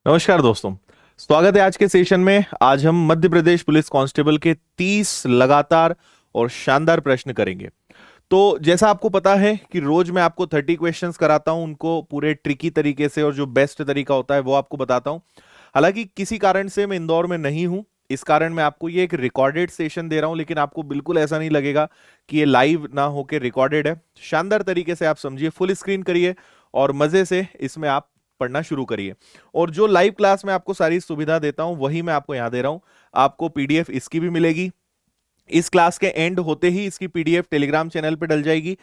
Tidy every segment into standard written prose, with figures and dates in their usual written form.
नमस्कार दोस्तों। स्वागत है आज के सेशन में। आज हम मध्य प्रदेश पुलिस कांस्टेबल के 30 लगातार और शानदार प्रश्न करेंगे। तो जैसा आपको पता है कि रोज मैं आपको 30 क्वेश्चंस कराता हूं, उनको पूरे ट्रिकी तरीके से और जो बेस्ट तरीका होता है वो आपको बताता हूं। हालांकि किसी कारण से मैं इंदौर में नहीं हूं, इस कारण मैं आपको ये एक रिकॉर्डेड सेशन दे रहा हूं, लेकिन आपको बिल्कुल ऐसा नहीं लगेगा कि ये लाइव ना होके रिकॉर्डेड है। शानदार तरीके से आप समझिए, फुल स्क्रीन करिए और मजे से इसमें आप पढ़ना शुरू करिए। और जो लाइव क्लास में आपको सारी सुविधा देता हूं वही मैं आपको यहां दे रहा हूं। आपको पीडीएफ इसकी भी मिलेगी। इस क्लास के एंड होते ही इसकी पीडीएफ टेलीग्राम चैनल पे डल जाएगी।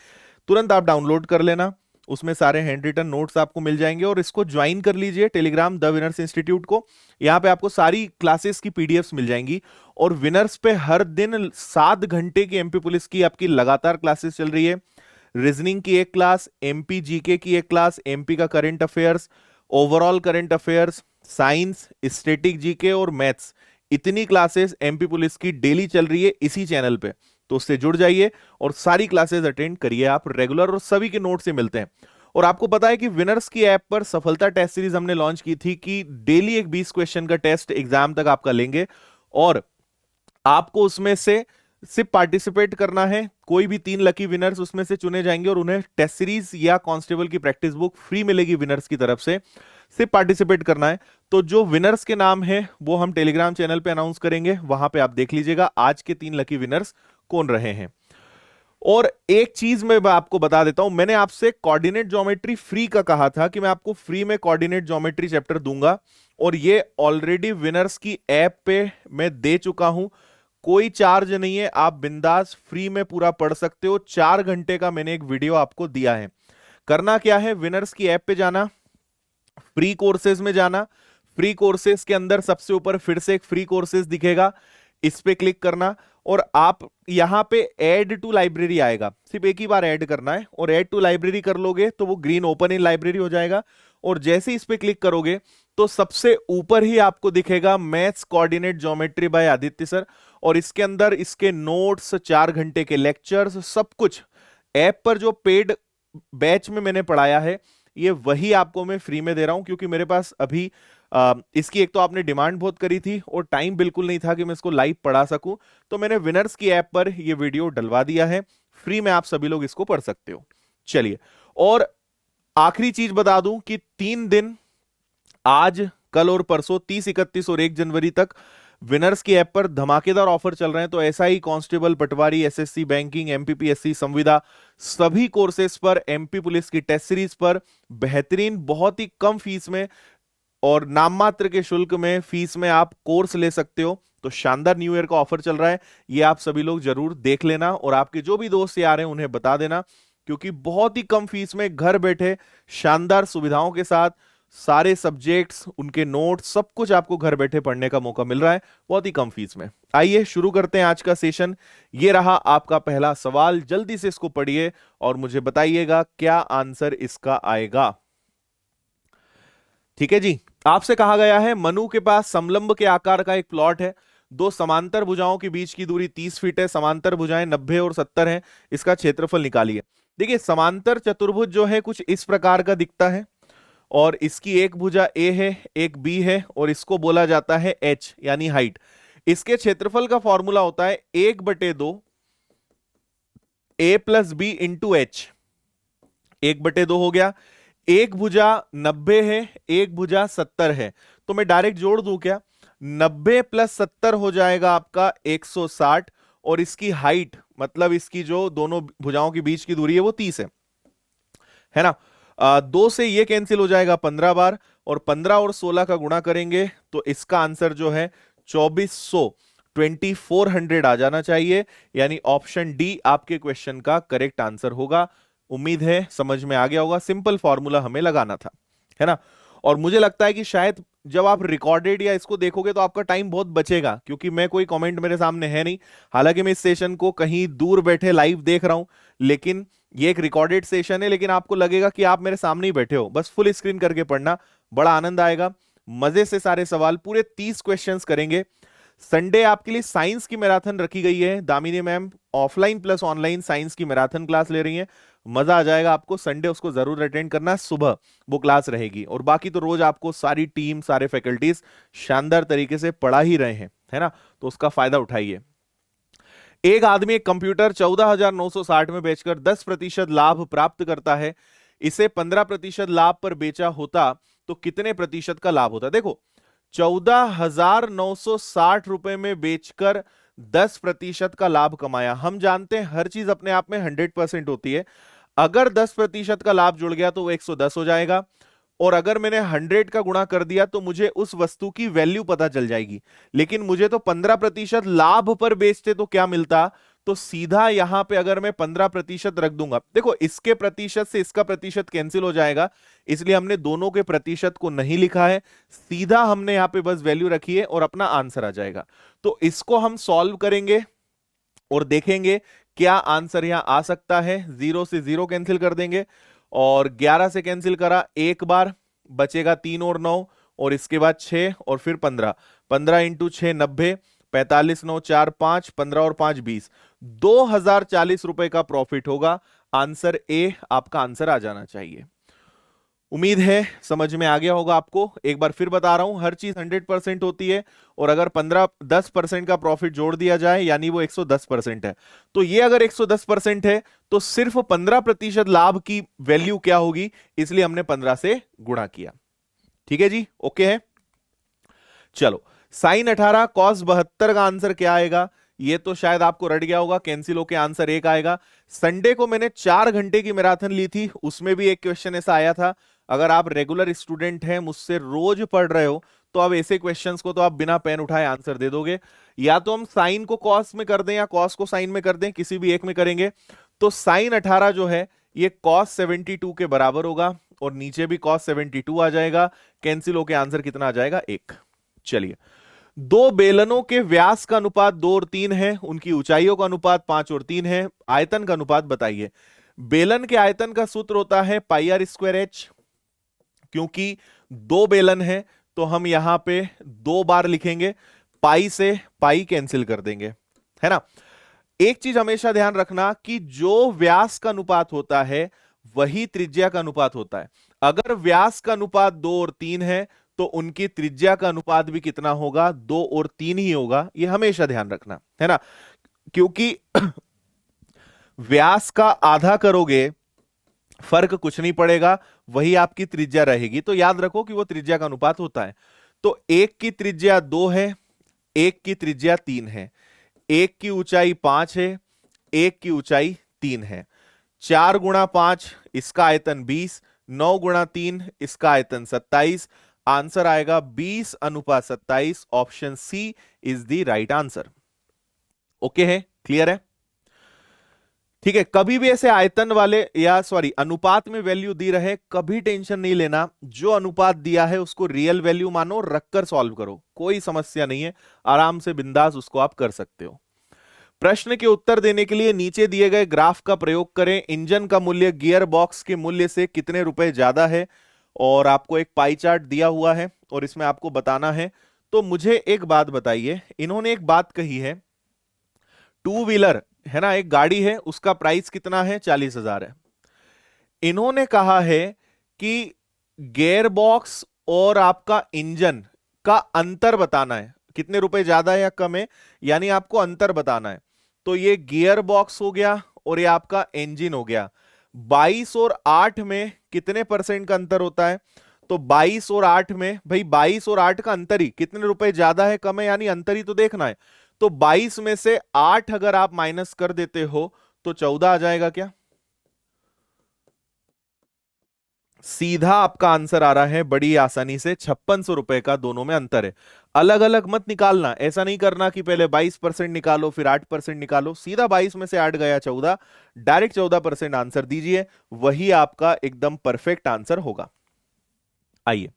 तुरंत आप डाउनलोड कर लेना, उसमें सारे हैंड रिटन नोट्स आपको मिल जाएंगे और इसको ज्वाइन कर लीजिए टेलीग्राम द विनर्स इंस्टीट्यूट को। यहाँ पे आपको सारी क्लासेस की पीडीएफ्स मिल जाएंगी और विनर्स पे हर दिन 7 घंटे की एमपी पुलिस की आपकी लगातार क्लासेस चल रही है। रीजनिंग की एक क्लास, एमपी जीके की एक क्लास, एमपी का current affairs, overall current affairs, science, static GK और मैथ्स, इतनी क्लासेस एमपी पुलिस की डेली चल रही है इसी चैनल पे। तो उससे जुड़ जाइए और सारी क्लासेस अटेंड करिए आप रेगुलर, और सभी के नोट से मिलते हैं। और आपको पता है कि विनर्स की ऐप पर सफलता टेस्ट सीरीज हमने लॉन्च की थी कि डेली एक 20 क्वेश्चन का टेस्ट एग्जाम तक आपका लेंगे और आपको उसमें से सिर्फ पार्टिसिपेट करना है। कोई भी 3 लकी विनर्स उसमें से चुने जाएंगे और उन्हें टेस्ट सीरीज या कांस्टेबल की प्रैक्टिस बुक फ्री मिलेगी विनर्स की तरफ से। सिर्फ पार्टिसिपेट करना है। तो जो विनर्स के नाम है वो हम टेलीग्राम चैनल पे अनाउंस करेंगे, वहां पे आप देख लीजिएगा आज के 3 लकी विनर्स कौन रहे हैं। और एक चीज मैं आपको बता देता हूं, मैंने आपसे कोऑर्डिनेट ज्योमेट्री फ्री का कहा था कि मैं आपको फ्री में कोऑर्डिनेट ज्योमेट्री चैप्टर दूंगा, और ये ऑलरेडी विनर्स की ऐप पे मैं दे चुका हूं। कोई चार्ज नहीं है, आप बिंदास फ्री में पूरा पढ़ सकते हो। 4 घंटे का मैंने एक वीडियो आपको दिया है। करना क्या है, विनर्स की ऐप पे जाना, फ्री कोर्सेज में जाना। फ्री कोर्सेज के अंदर सबसे ऊपर फिर से एक फ्री कोर्सेज दिखेगा, इस पे क्लिक करना और आप यहां पे ऐड टू लाइब्रेरी आएगा। सिर्फ एक ही बार ऐड करना है और ऐड टू लाइब्रेरी कर लोगे तो वो ग्रीन ओपन इन लाइब्रेरी हो जाएगा। और जैसे ही इस पे क्लिक करोगे तो सबसे ऊपर ही आपको दिखेगा maths coordinate geometry by Aditya sir, और इसके अंदर इसके नोट्स, 4 घंटे के लेक्चर्स, सब कुछ ऐप पर जो पेड बैच में मैंने पढ़ाया है ये वही आपको मैं फ्री में दे रहा हूं, क्योंकि मेरे पास अभी इसकी एक तो आपने डिमांड बहुत करी थी और टाइम बिल्कुल नहीं था कि मैं इसको लाइव पढ़ा सकूं। तो मैंने विनर्स की ऐप पर ये वीडियो डलवा दिया है, फ्री में आप सभी लोग इसको पढ़ सकते हो। चलिए, और आखिरी चीज बता दूं कि 3 दिन, आज, कल और परसों, 30, 31 और 1 जनवरी तक विनर्स की ऐप पर धमाकेदार ऑफर चल रहे हैं। तो एसआई, कांस्टेबल, पटवारी, एसएससी, बैंकिंग, एमपीपीएससी, संविदा, सभी कोर्सेज पर, एमपी पुलिस की टेस्ट सीरीज पर बेहतरीन, बहुत ही कम फीस में और नाम मात्र के शुल्क में, फीस में आप कोर्स ले सकते हो। तो शानदार न्यू ईयर का ऑफर चल रहा है, ये आप सभी लोग जरूर देख लेना और आपके जो भी दोस्त यार हैं उन्हें बता देना, क्योंकि बहुत ही कम फीस में घर बैठे शानदार सुविधाओं के साथ सारे सब्जेक्ट्स, उनके नोट्स, सब कुछ आपको घर बैठे पढ़ने का मौका मिल रहा है बहुत ही कम फीस में। आइए शुरू करते हैं आज का सेशन। ये रहा आपका पहला सवाल, जल्दी से इसको पढ़िए और मुझे बताइएगा क्या आंसर इसका आएगा। ठीक है जी, आपसे कहा गया है मनु के पास समलंब के आकार का एक प्लॉट है। दो समांतर भुजाओं के बीच की दूरी 30 फीट है, समांतर भुजाएं 90 और 70 हैं, इसका क्षेत्रफल निकालिए। देखिए, समांतर चतुर्भुज जो है कुछ इस प्रकार का दिखता है और इसकी एक भुजा ए है, एक बी है और इसको बोला जाता है एच यानी हाइट। इसके क्षेत्रफल का फॉर्मूला होता है 1/2 ए प्लस बी इंटू एच। 1/2 हो गया। एक भुजा 90 है, एक भुजा 70 है, तो मैं डायरेक्ट जोड़ दूं क्या? 90 प्लस 70 हो जाएगा आपका 160, और इसकी हाइट मतलब इसकी जो दोनों भुजाओं के बीच की दूरी है वो 30 है ना। 2 से ये कैंसिल हो जाएगा 15 बार, और 15 और 16 का गुणा करेंगे तो इसका आंसर जो है 2400, 2400 आ जाना चाहिए। यानी ऑप्शन डी आपके क्वेश्चन का करेक्ट आंसर होगा। उम्मीद है समझ में आ गया होगा, सिंपल फॉर्मूला हमें लगाना था, है ना। और मुझे लगता है कि शायद जब आप रिकॉर्डेड या इसको देखोगे तो आपका टाइम बहुत बचेगा, क्योंकि मैं कोई कमेंट मेरे सामने है नहीं। हालांकि मैं इस सेशन को कहीं दूर बैठे लाइव देख रहा हूं, लेकिन ये एक रिकॉर्डेड सेशन है, लेकिन आपको लगेगा कि आप मेरे सामने ही बैठे हो। बस फुल स्क्रीन करके पढ़ना, बड़ा आनंद आएगा। मजे से सारे सवाल, पूरे 30 क्वेश्चंस करेंगे। संडे आपके लिए साइंस की मैराथन रखी गई है, Damini ma'am offline plus online science की मैराथन क्लास ले रही हैं। मजा आ जाएगा आपको। संडे उसको जरूर अटेंड करना, सुबह वो क्लास रहेगी। और बाकी तो रोज आपको सारी टीम, सारे फैकल्टीज शानदार तरीके से पढ़ा ही रहे हैं, है ना, तो उसका फायदा उठाइए। एक आदमी एक कंप्यूटर 14,960 में बेचकर 10% लाभ प्राप्त करता है। इसे 15% लाभ पर बेचा होता तो कितने प्रतिशत का लाभ होता? देखो, 14,960 रुपए में बेचकर 10% का लाभ कमाया। हम जानते हैं हर चीज अपने आप में 100% होती है। अगर 10% का लाभ जुड़ गया तो वो 110 हो जाएगा, और अगर मैंने 100 का गुणा कर दिया तो मुझे उस वस्तु की वैल्यू पता चल जाएगी। लेकिन मुझे तो 15% लाभ पर बेचते तो क्या मिलता, तो सीधा यहां पे अगर मैं 15% रख दूंगा, देखो इसके प्रतिशत से इसका प्रतिशत कैंसिल हो जाएगा, इसलिए हमने दोनों के प्रतिशत को नहीं लिखा है, सीधा हमने यहां पे बस वैल्यू रखी है और अपना आंसर आ जाएगा। तो इसको हम सॉल्व करेंगे और देखेंगे क्या आंसर यहां आ सकता है। 0 से 0 कैंसिल कर देंगे, और 11 से कैंसिल करा एक बार, बचेगा 3 और 9, और इसके बाद 6 और फिर 15। 15 इंटू 6 90, 45 9 4 5, 15 और 5 20, 2,040 रुपए का प्रॉफिट होगा। आंसर ए आपका आंसर आ जाना चाहिए। उम्मीद है समझ में आ गया होगा आपको। एक बार फिर बता रहा हूं, हर चीज 100% होती है, और अगर 10% का प्रॉफिट जोड़ दिया जाए यानी वो 110% है। तो ये अगर 110% है तो सिर्फ 15% लाभ की वैल्यू क्या होगी, इसलिए हमने 15 से गुणा किया। ठीक है जी, ओके है। चलो, साइन 18 कॉस 72 का आंसर क्या आएगा? ये तो शायद आपको रट गया होगा, कैंसिल होके आंसर 1 आएगा। संडे को मैंने 4 घंटे की मैराथन ली थी, उसमें भी एक क्वेश्चन ऐसा आया था। अगर आप रेगुलर स्टूडेंट हैं, मुझसे रोज पढ़ रहे हो, तो अब ऐसे क्वेश्चंस को तो आप बिना पेन उठाए आंसर दे दोगे। या तो हम साइन को कॉस में कर दें या कॉस को साइन में कर दें, किसी भी एक में करेंगे। तो साइन 18 जो है ये कॉस 72 के बराबर होगा, और नीचे भी कॉस 72 आ जाएगा। कैंसिल होके आंसर कितना आ जाएगा? 1। चलिए, दो बेलनों के व्यास का अनुपात 2 और 3 है, उनकी ऊंचाइयों का अनुपात 5 और 3 है। आयतन का अनुपात बताइए। बेलन के आयतन का सूत्र होता है पाई आर स्क्वायर एच। क्योंकि दो बेलन है तो हम यहां पे 2 बार लिखेंगे, पाई से पाई कैंसिल कर देंगे, है ना। एक चीज हमेशा ध्यान रखना कि जो व्यास का अनुपात होता है वही त्रिज्या का अनुपात होता है। अगर व्यास का अनुपात 2 और 3 है तो उनकी त्रिज्या का अनुपात भी कितना होगा? 2 और 3 ही होगा। यह हमेशा ध्यान रखना, है ना। क्योंकि व्यास का आधा करोगे फर्क कुछ नहीं पड़ेगा, वही आपकी त्रिज्या रहेगी। तो याद रखो कि वो त्रिज्या का अनुपात होता है। तो एक की त्रिज्या 2 है, एक की त्रिज्या 3 है, एक की ऊंचाई 5 है, एक की ऊंचाई 3 है। 4 गुणा 5 इसका आयतन 20, 9 गुणा 3 इसका आयतन 27। आंसर आएगा 20:27। Option C is the right answer. Okay है, क्लियर है? ठीक है, कभी भी ऐसे आयतन वाले या अनुपात में वैल्यू दी रहे, कभी टेंशन नहीं लेना। जो अनुपात दिया है उसको रियल वैल्यू मानो, रखकर सॉल्व करो, कोई समस्या नहीं है, आराम से बिंदास उसको आप कर सकते हो। प्रश्न के उत्तर देने के लिए नीचे दिए गए ग्राफ का प्रयोग करें। इंजन का मूल्य गियर बॉक्स के मूल्य से कितने रुपए ज्यादा है, और आपको एक पाई चार्ट दिया हुआ है और इसमें आपको बताना है। तो मुझे एक बात बताइए, इन्होंने एक बात कही है, 2 व्हीलर है ना, एक गाड़ी है, उसका प्राइस कितना है? 40,000 है। इन्होंने कहा है कि गियर बॉक्स और आपका इंजन का अंतर बताना है, कितने रुपए ज्यादा है या कम है, यानी आपको अंतर बताना है। तो ये गियर बॉक्स हो गया और ये आपका इंजन हो गया। 22 और 8 में कितने परसेंट का अंतर होता है? तो 22 और 8 में, भाई 22 और 8 का अंतर ही, कितने रुपए ज्यादा है कम है, यानी अंतर ही तो देखना है। तो 22 में से 8 अगर आप माइनस कर देते हो तो 14 आ जाएगा क्या? सीधा आपका आंसर आ रहा है बड़ी आसानी से, 5600 रुपए का दोनों में अंतर है। अलग अलग मत निकालना, ऐसा नहीं करना कि पहले 22% निकालो फिर 8% निकालो। सीधा 22 में से 8 गया 14, डायरेक्ट 14% आंसर दीजिए, वही आपका एकदम परफेक्ट आंसर होगा। आइए,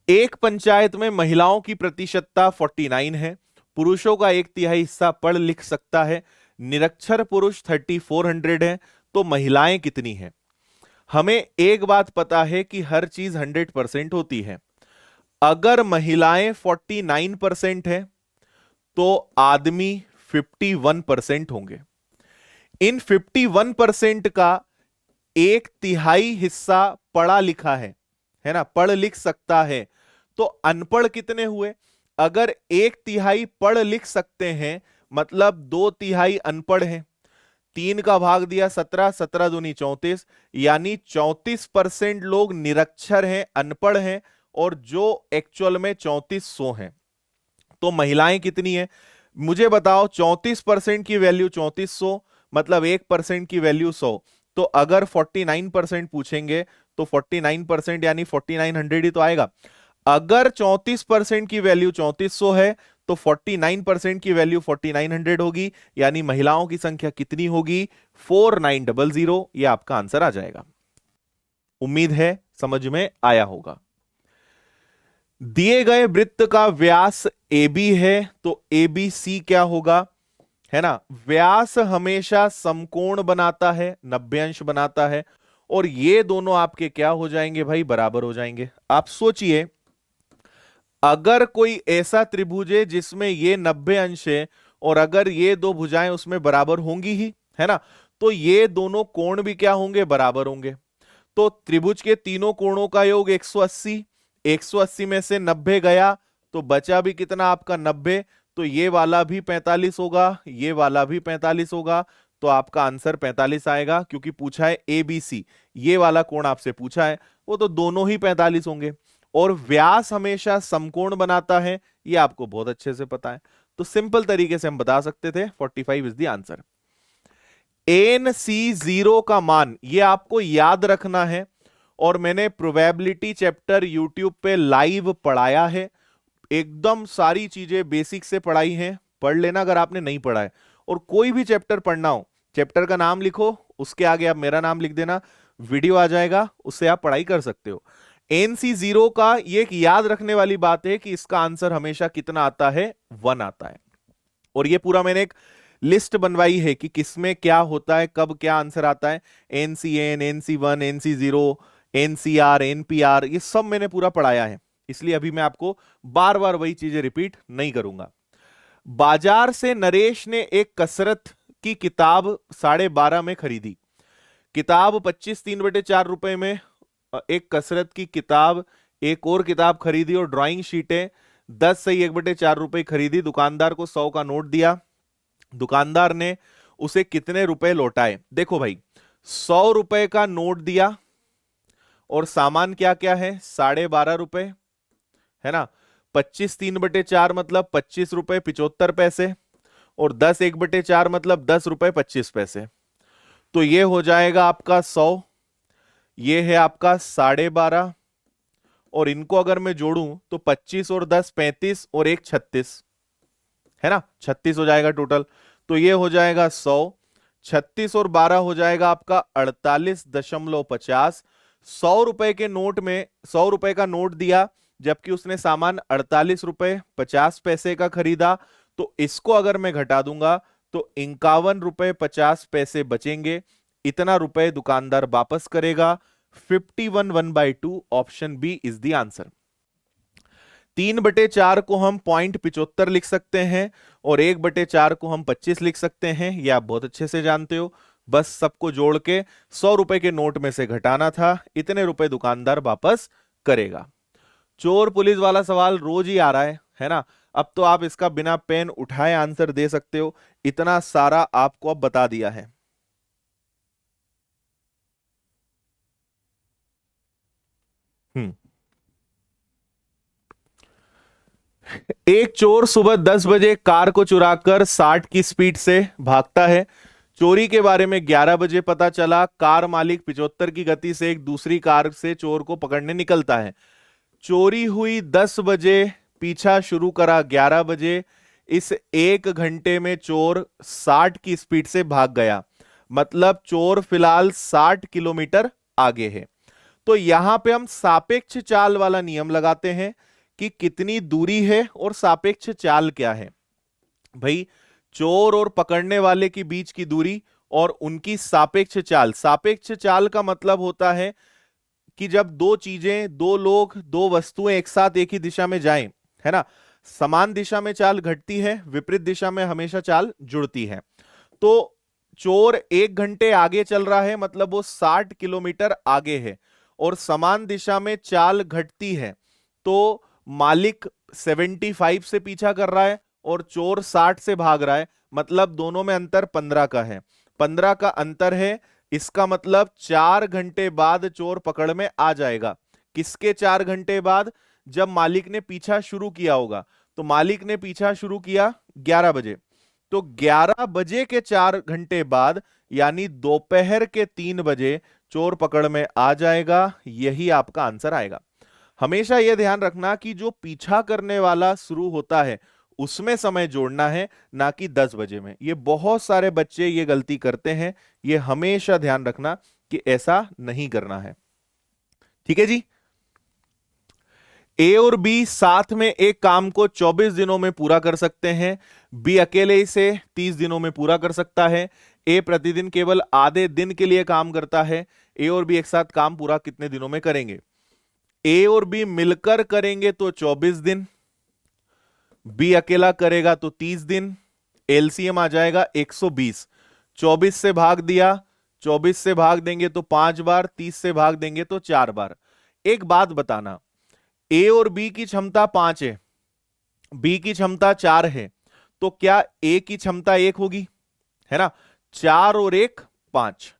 एक पंचायत में महिलाओं की प्रतिशतता 49 है, पुरुषों का 1/3 हिस्सा पढ़ लिख सकता है, निरक्षर पुरुष 3400 है, तो महिलाएं कितनी हैं? हमें एक बात पता है कि हर चीज 100% होती है। अगर महिलाएं 49% है तो आदमी 51% होंगे। इन 51% का एक तिहाई हिस्सा पढ़ा लिखा है ना, पढ़ लिख सकता है, तो अनपढ़ कितने हुए? अगर एक तिहाई पढ़ लिख सकते हैं मतलब दो तिहाई अनपढ़ हैं। 3 का भाग दिया 17, 17 दूनी 34, यानी 34% लोग निरक्षर हैं, अनपढ़ हैं, और जो एक्चुअल में 3400 हैं। तो महिलाएं कितनी है मुझे बताओ? 34% की वैल्यू 3400 मतलब 1% की वैल्यू 100। तो अगर 49% पूछेंगे तो 49% यानी 4900 ही तो आएगा। अगर 34% की वैल्यू 3400 है तो 49% की वैल्यू 4900 होगी, यानी महिलाओं की संख्या कितनी होगी? 4900। ये आपका आंसर आ जाएगा। उम्मीद है समझ में आया होगा। दिए गए वृत्त का व्यास AB है तो ABC क्या होगा? है ना, व्यास हमेशा समकोण बनाता है, 90 अंश बनाता है, और ये दोनों आपके क्या हो जाएंगे भाई? बराबर हो जाएंगे। आप सोचिए, अगर कोई ऐसा त्रिभुज है जिसमें ये 90 अंश है और अगर ये दो भुजाएं उसमें बराबर होंगी ही, है ना, तो ये दोनों कोण भी क्या होंगे? बराबर होंगे। तो त्रिभुज के तीनों कोणों का योग 180, 180 में से 90 गया तो बचा भी कितना आपका? 90। तो ये वाला भी 45 होगा, ये वाला भी 45 होगा, तो आपका आंसर 45 आएगा, क्योंकि पूछा है ABC, ये वाला कोण आपसे पूछा है, वो तो दोनों ही 45 होंगे। और व्यास हमेशा समकोण बनाता है, ये आपको बहुत अच्छे से पता है, तो सिंपल तरीके से हम बता सकते थे 45 इज द आंसर। NC0 का मान ये आपको याद रखना है, और मैंने प्रोबेबिलिटी चैप्टर यूट्यूब पे लाइव पढ़ाया है, एकदम सारी चीजें बेसिक से पढ़ाई हैं, पढ़ लेना अगर आपने नहीं पढ़ा है। और कोई भी चैप्टर पढ़ना हो, चैप्टर का नाम लिखो, उसके आगे आप मेरा नाम लिख देना, वीडियो आ जाएगा, उससे आप पढ़ाई कर सकते हो। NC0 का ये एक याद रखने वाली बात है कि इसका आंसर हमेशा कितना आता है? 1 आता है। और ये पूरा मैंने एक लिस्ट बनवाई है कि किसमें क्या होता है, कब क्या आंसर आता है। NCN, NC1, NC0, NCR, NPR, ये सब मैंने पूरा पढ़ाया है, इसलिए अभी मैं आपको बार बार वही चीजें रिपीट नहीं करूंगा। बाजार से नरेश ने एक कसरत की किताब 12.5 में खरीदी। किताब 25 3/4 रुपए में, एक कसरत की किताब, एक और किताब खरीदी, और ड्राइंग शीटें 10 से 1/4 रुपए खरीदी। दुकानदार को 100 का नोट दिया, दुकानदार ने उसे कितने रुपए लौटाए? देखो भाई, 100 रुपए का नोट दिया और सामान क्या क्या है? 12.5 रुपए, है ना। 25 3/4 मतलब 25 रुपए 75 पैसे, और 10 1/4 मतलब 10 रुपए 25 पैसे। तो ये हो जाएगा आपका 100, ये है आपका 12.5, और इनको अगर मैं जोड़ूं तो 25 और 10 35 और 1 36, है ना, 36 हो जाएगा टोटल। तो ये हो जाएगा 100, 36 और 12 हो जाएगा आपका 48.50। 100 रुपए के नोट में 100 रुपए का नोट दिया, जबकि उसने सामान 48 रुपए 50 पैसे का खरीदा, तो इसको अगर मैं घटा दूंगा तो 51 रुपए 50 पैसे बचेंगे। इतना रुपए दुकानदार वापस करेगा। 51 1/2, option B is the answer. 3/4 को हम 0.75 लिख सकते हैं, और 1/4 को हम 25 लिख सकते हैं, यह आप बहुत अच्छे से जानते हो। बस सबको जोड़ के 100 रुपए के नोट में से घटाना था, इतने रुपए दुकानदार वापस करेगा। चोर पुलिस वाला सवाल रोज ही आ रहा है ना। अब तो आप इसका बिना पेन उठाए आंसर दे सकते हो, इतना सारा आपको अब बता दिया है। एक चोर सुबह 10 बजे कार को चुराकर 60 की स्पीड से भागता है। चोरी के बारे में 11 बजे पता चला। कार मालिक 75 की गति से एक दूसरी कार से चोर को पकड़ने निकलता है। चोरी हुई 10 बजे, पीछा शुरू करा 11 बजे, इस 1 घंटे में चोर 60 की स्पीड से भाग गया, मतलब चोर फिलहाल 60 किलोमीटर आगे है। तो यहां पे हम सापेक्ष चाल वाला नियम लगाते हैं कि कितनी दूरी है और सापेक्ष चाल क्या है। भाई, चोर और पकड़ने वाले के बीच की दूरी और उनकी सापेक्ष चाल। सापेक्ष चाल का मतलब होता है कि जब दो चीजें, दो लोग, दो वस्तुएं एक साथ एक ही दिशा में जाएं, है ना, समान दिशा में चाल घटती है, विपरीत दिशा में हमेशा चाल जुड़ती है। तो चोर 1 घंटे आगे चल रहा है, मतलब वो 60 किलोमीटर आगे है, और समान दिशा में चाल घटती है, तो मालिक 75 से पीछा कर रहा है और चोर 60 से भाग रहा है, मतलब दोनों में अंतर 15 का है। 15 का अंतर है, इसका मतलब 4 घंटे बाद चोर पकड़ में आ जाएगा। किसके 4 घंटे बाद? जब मालिक ने पीछा शुरू किया होगा। तो मालिक ने पीछा शुरू किया 11 बजे, तो 11 बजे के 4 घंटे बाद यानी दोपहर के 3 बजे चोर पकड़ में आ जाएगा। यही आपका आंसर आएगा। हमेशा यह ध्यान रखना कि जो पीछा करने वाला शुरू होता है उसमें समय जोड़ना है, ना कि 10 बजे में। ये बहुत सारे बच्चे ये गलती करते हैं, ये हमेशा ध्यान रखना कि ऐसा नहीं करना है। ठीक है जी। ए और बी साथ में एक काम को 24 दिनों में पूरा कर सकते हैं, बी अकेले इसे 30 दिनों में पूरा कर सकता है। ए प्रतिदिन केवल आधे दिन के लिए काम करता है। ए और बी एक साथ काम पूरा कितने दिनों में करेंगे? ए और बी मिलकर करेंगे तो 24 दिन, बी अकेला करेगा तो 30 दिन। एलसीएम आ जाएगा 120। 24 से भाग दिया, 24 से भाग देंगे तो 5 बार, 30 से भाग देंगे तो 4 बार। एक बात बताना, ए और बी की क्षमता 5 है, बी की क्षमता 4 है, तो क्या ए की क्षमता 1 होगी? है ना, 4 और 1 5।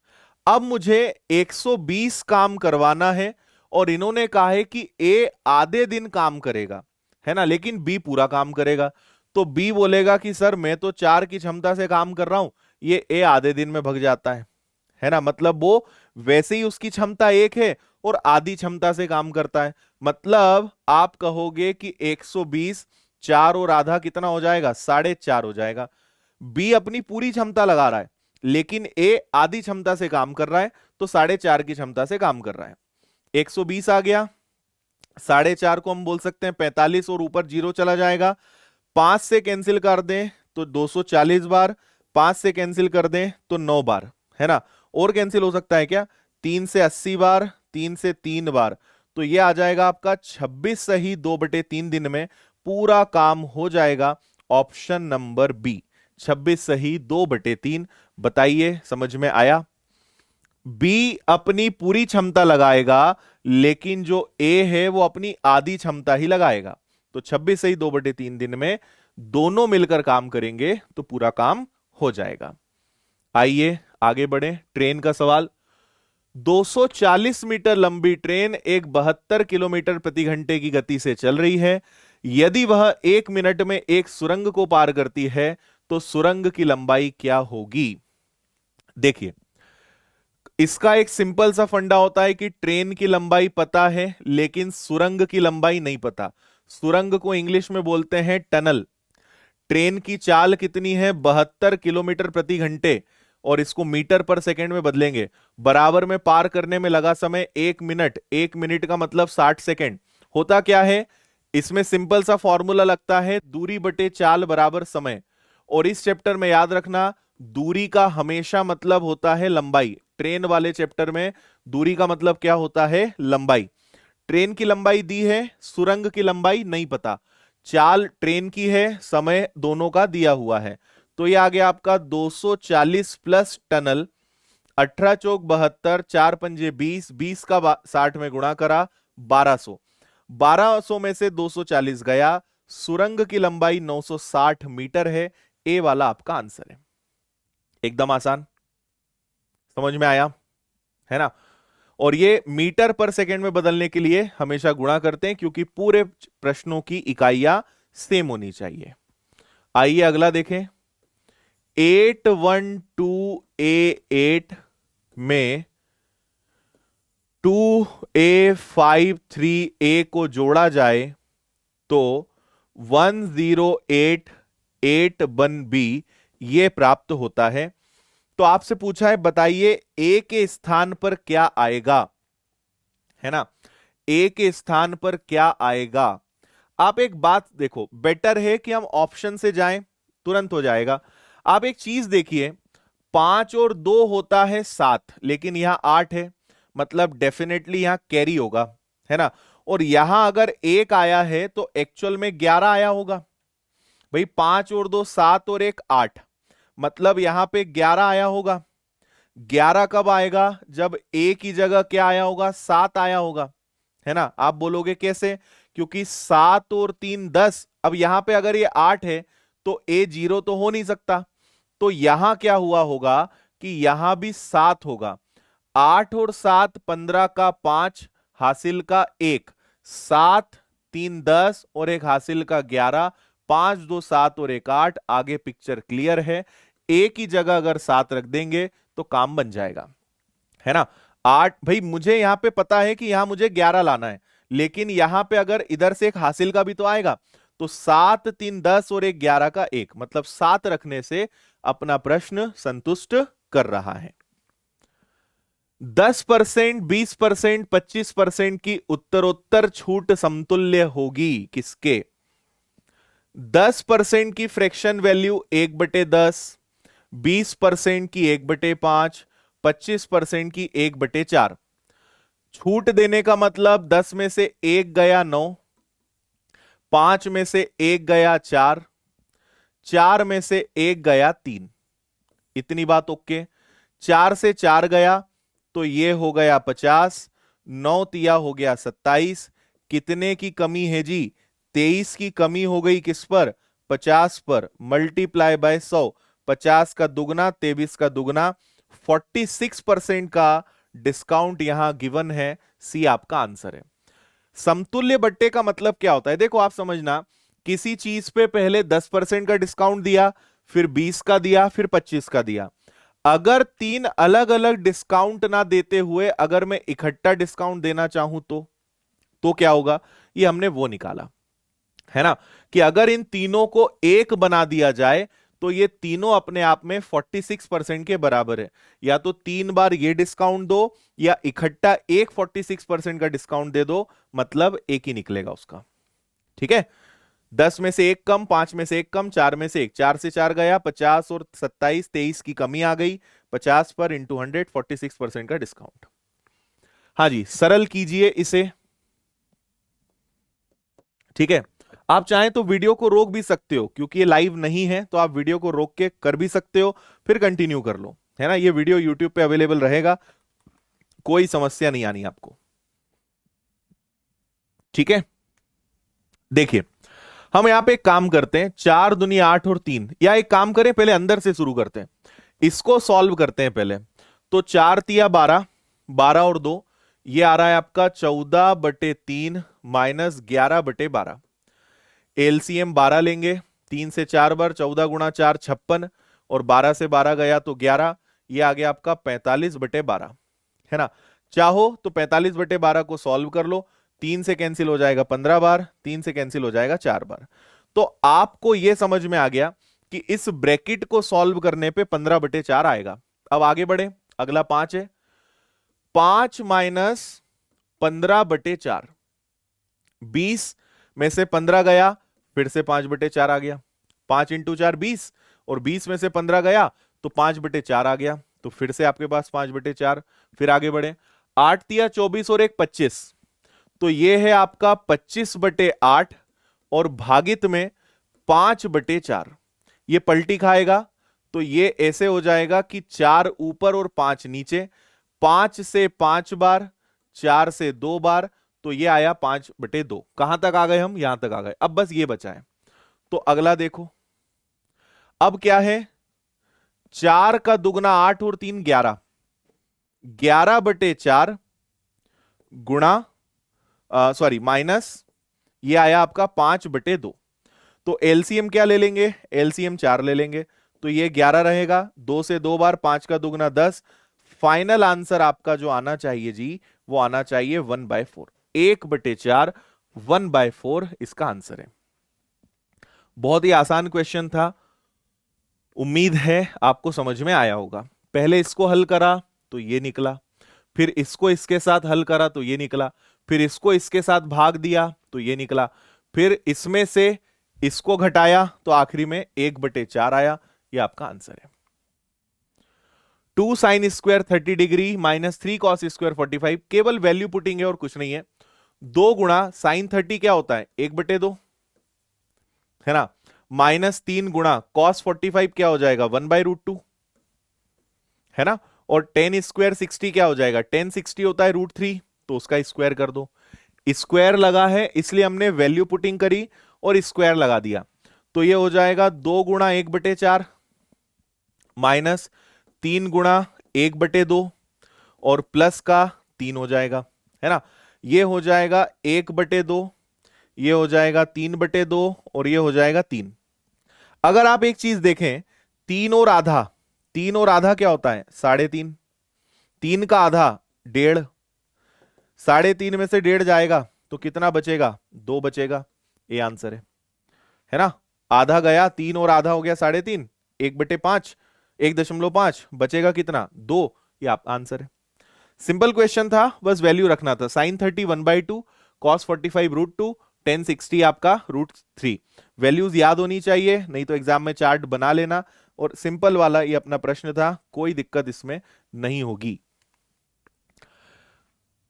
अब मुझे 120 काम करवाना है और इन्होंने कहा है कि ए आधे दिन काम करेगा, है ना, लेकिन बी पूरा काम करेगा। तो बी बोलेगा कि सर मैं तो 4 की क्षमता से काम कर रहा हूं, ये ए आधे दिन में भग जाता है ना, मतलब वो वैसे ही उसकी क्षमता 1 है और आधी क्षमता से काम करता है। मतलब आप कहोगे कि 120 4 और आधा कितना हो जाएगा? 4.5 हो जाएगा। बी अपनी पूरी क्षमता लगा रहा है, लेकिन ए आधी क्षमता से काम कर रहा है, तो 4.5 की क्षमता से काम कर रहा है। 120 आ गया, 4.5 को हम बोल सकते हैं 45 और ऊपर 0 चला जाएगा। 5 से कैंसिल कर दें तो 240 बार, 5 से कैंसिल कर दें तो 9 बार, है ना। और कैंसिल हो सकता है क्या? 3 से 80 बार, 3 से 3 बार, तो ये आ जाएगा आपका 26 सही 2/3 दिन में पूरा काम हो जाएगा। ऑप्शन नंबर बी, 26 सही 2/3। बताइए समझ में आया? बी अपनी पूरी क्षमता लगाएगा, लेकिन जो ए है वो अपनी आधी क्षमता ही लगाएगा। तो 26 सही 2/3 दिन में दोनों मिलकर काम करेंगे तो पूरा काम हो जाएगा। आइए आगे बढ़े। ट्रेन का सवाल। 240 मीटर लंबी ट्रेन एक 72 किलोमीटर प्रति घंटे की गति से चल रही है। यदि वह 1 मिनट में एक सुरंग को पार करती है तो सुरंग की लंबाई क्या होगी? देखिए, इसका एक सिंपल सा फंडा होता है कि ट्रेन की लंबाई पता है लेकिन सुरंग की लंबाई नहीं पता। सुरंग को इंग्लिश में बोलते हैं टनल। ट्रेन की चाल कितनी है? 72 किलोमीटर प्रति घंटे, और इसको मीटर पर सेकंड में बदलेंगे। बराबर में पार करने में लगा समय 1 मिनट, 1 मिनट का मतलब 60 सेकंड। होता क्या है, इसमें सिंपल सा फॉर्मूला लगता है, दूरी बटे चाल बराबर समय। और इस चैप्टर में याद रखना, दूरी का हमेशा मतलब होता है लंबाई। ट्रेन वाले चैप्टर में दूरी का मतलब क्या होता है? लंबाई। ट्रेन की लंबाई दी है, सुरंग की लंबाई नहीं पता। चाल ट्रेन की है, समय दोनों का दिया हुआ है। तो ये आ गया आपका 240 प्लस टनल। 18 चौक 72, 4 पंजे 20, 20 का 60 में गुणा करा 1200। 1200 में से 240 गया। सुरंग की लंबाई 960 मीटर है। ए वाला आपका आंसर है। एकदम आसान, समझ में आया, है ना। और ये मीटर पर सेकंड में बदलने के लिए हमेशा गुणा करते हैं, क्योंकि पूरे प्रश्नों की इकाइयां सेम होनी चाहिए। आइए अगला देखें। 812A8 में 2A53A को जोड़ा जाए तो 1088B ये प्राप्त होता है। तो आपसे पूछा है, बताइए ए के स्थान पर क्या आएगा, है ना। ए के स्थान पर क्या आएगा? आप एक बात देखो, बेटर है कि हम ऑप्शन से जाएं, तुरंत हो जाएगा। आप एक चीज देखिए, 5 और 2 होता है 7, लेकिन यहां 8 है, मतलब डेफिनेटली यहां कैरी होगा, है ना। और यहां अगर 1 आया है तो एक्चुअल में 11 आया होगा। भाई 5 और 2 7 और 1 8, मतलब यहां पे 11 आया होगा। 11 कब आएगा? जब a की जगह क्या आया होगा? 7 आया होगा, है ना। आप बोलोगे कैसे? क्योंकि 7 और 3 10। अब यहां पे अगर ये 8 है तो a 0 तो हो नहीं सकता, तो यहां क्या हुआ होगा कि यहां भी 7 होगा। 8 और 7 15 का 5 हासिल का 1, 7 3 10 और एक हासिल का 11, 5 2 7 और एक 8। आगे पिक्चर क्लियर है। ए की जगह अगर 7 रख देंगे तो काम बन जाएगा, है ना। 8 भाई, मुझे यहां पे पता है कि यहां मुझे 11 लाना है, लेकिन यहां पे अगर इधर से एक हासिल का भी तो आएगा, तो 7 3 10 और एक 11 का 1, मतलब 7 रखने से अपना प्रश्न संतुष्ट कर रहा है। 10%, 20%, 25% की उत्तरोत्तर छूट समतुल्य होगी किसके? 10% की फ्रैक्शन वैल्यू 1/10, 20% की 1/5, 25% की 1/4। छूट देने का मतलब 10 में से 1 गया 9, 5 में से 1 गया 4, 4 में से 1 गया 3। इतनी बात ओके। 4 से 4 गया तो ये हो गया 50, 9 तिया हो गया 27। कितने की कमी है जी? 23 की कमी हो गई। किस पर? 50 पर। मल्टीप्लाई बाय 100, 50 का दुगना 23 का दुगना, 46% का डिस्काउंट यहां गिवन है। सी आपका आंसर है। समतुल्य बट्टे का मतलब क्या होता है? देखो आप समझना, किसी चीज पे पहले 10% का डिस्काउंट दिया, फिर 20 का दिया, फिर 25 का दिया। अगर 3 अलग अलग डिस्काउंट ना देते हुए अगर मैं इकट्ठा डिस्काउंट देना चाहूं तो क्या होगा? ये हमने वो निकाला, है ना, कि अगर इन तीनों को एक बना दिया जाए तो ये तीनों अपने आप में 46% के बराबर है। या तो 3 बार ये डिस्काउंट दो या इकट्ठा एक 46% का डिस्काउंट दे दो, मतलब एक ही निकलेगा उसका। ठीक है। 10 में से 1 कम, 5 में से 1 कम, 4 में से 1, 4 से 4 गया 50 और 27, 23 की कमी आ गई। 50 पर इंटू 100, 46% का डिस्काउंट। हाँ जी, सरल कीजिए इसे। ठीक है। आप चाहें तो वीडियो को रोक भी सकते हो, क्योंकि ये लाइव नहीं है, तो आप वीडियो को रोक के कर भी सकते हो, फिर कंटिन्यू कर लो, है ना। ये वीडियो यूट्यूब पे अवेलेबल रहेगा, कोई समस्या नहीं आनी आपको। ठीक है। देखिए, हम यहां पे एक काम करते हैं, 4 दूनी 8 और 3, या एक काम करें पहले अंदर से शुरू करते हैं, इसको सॉल्व करते हैं पहले। तो 4 तिया 12, 12 और 2, ये आ रहा है आपका 14/3 माइनस 11/12। एलसीएम 12 लेंगे, 3 से 4 बार, 14 गुणा 4 56, और 12 से 12 गया तो 11, ये आ गया आपका 45/12, है ना। चाहो तो 45/12 को सॉल्व कर लो। 3 से कैंसिल हो जाएगा 15 बार, 3 से कैंसिल हो जाएगा 4 बार। तो आपको यह समझ में आ गया कि इस ब्रैकेट को सॉल्व करने पे 15/4 आएगा। अब आगे बढ़े, अगला 5 है। 5 माइनस 15/4, 20 में से 15 गया, फिर से 5/4 आ गया। 5 इंटू 4 20, और 20 में से 15 गया तो 5/4 आ गया, तो फिर से आपके पास 5/4। फिर आगे बढ़े, 8 तिया 24 और एक 25, तो ये है आपका 25/8, और भागित में 5/4। ये पलटी खाएगा तो ये ऐसे हो जाएगा कि 4 ऊपर और 5 नीचे। 5 से 5 बार, 4 से 2 बार, तो ये आया 5/2। कहां तक आ गए हम? यहां तक आ गए। अब बस ये बचा है। तो अगला देखो, अब क्या है? 4 का दुगना 8 और 3 11, 11/4 गुणा, सॉरी माइनस, ये आया आपका 5/2। तो एलसीएम क्या ले लेंगे? एलसीएम 4 ले लेंगे, तो ये 11 रहेगा। 2 से 2 बार, 5 का दुगना 10। फाइनल आंसर आपका जो आना चाहिए जी, वो आना चाहिए 1/4। 1/4, 1/4 इसका आंसर है। बहुत ही आसान क्वेश्चन था, उम्मीद है आपको समझ में आया होगा। पहले इसको हल करा तो ये निकला, फिर इसको इसके साथ हल करा तो ये निकला, फिर इसको इसके साथ भाग दिया तो ये निकला, फिर इसमें से इसको घटाया तो आखिरी में 1/4 आया। ये आपका आंसर है। 2 sin square 30 degree minus 3 cos square 45, केवल वैल्यू पुटिंग है और कुछ नहीं है। 2 गुणा sin 30 क्या होता है? 1/2, है ना, -3 गुणा cos 45 क्या हो जाएगा 1/√2, है ना। और 10 स्क्वायर 60 क्या हो जाएगा 10 60 होता है √3, तो उसका स्क्वायर कर दो। स्क्वायर लगा है इसलिए हमने वैल्यू पुटिंग करी और स्क्वायर लगा दिया, तो ये हो जाएगा 2 गुणा 1/4 -3 गुणा 1/2 और प्लस का 3 हो जाएगा, है ना। ये हो जाएगा 1/2, ये हो जाएगा 3/2 और ये हो जाएगा 3। अगर आप एक चीज देखें, 3 और आधा, 3 और आधा क्या होता है 3.5, 3 का आधा 1.5, 3.5 में से 1.5 जाएगा तो कितना बचेगा 2 बचेगा, ये आंसर है ना। आधा गया, 3 और आधा हो गया 3.5, 1/5, 1.5 बचेगा कितना 2, ये आप आंसर है। सिंपल क्वेश्चन था, बस वैल्यू रखना था। sin 30 1/2, cos 45 √2, 10 60 आपका √3। वैल्यूज याद होनी चाहिए, नहीं तो एग्जाम में चार्ट बना लेना। और सिंपल वाला ये अपना प्रश्न था, कोई दिक्कत इसमें नहीं होगी।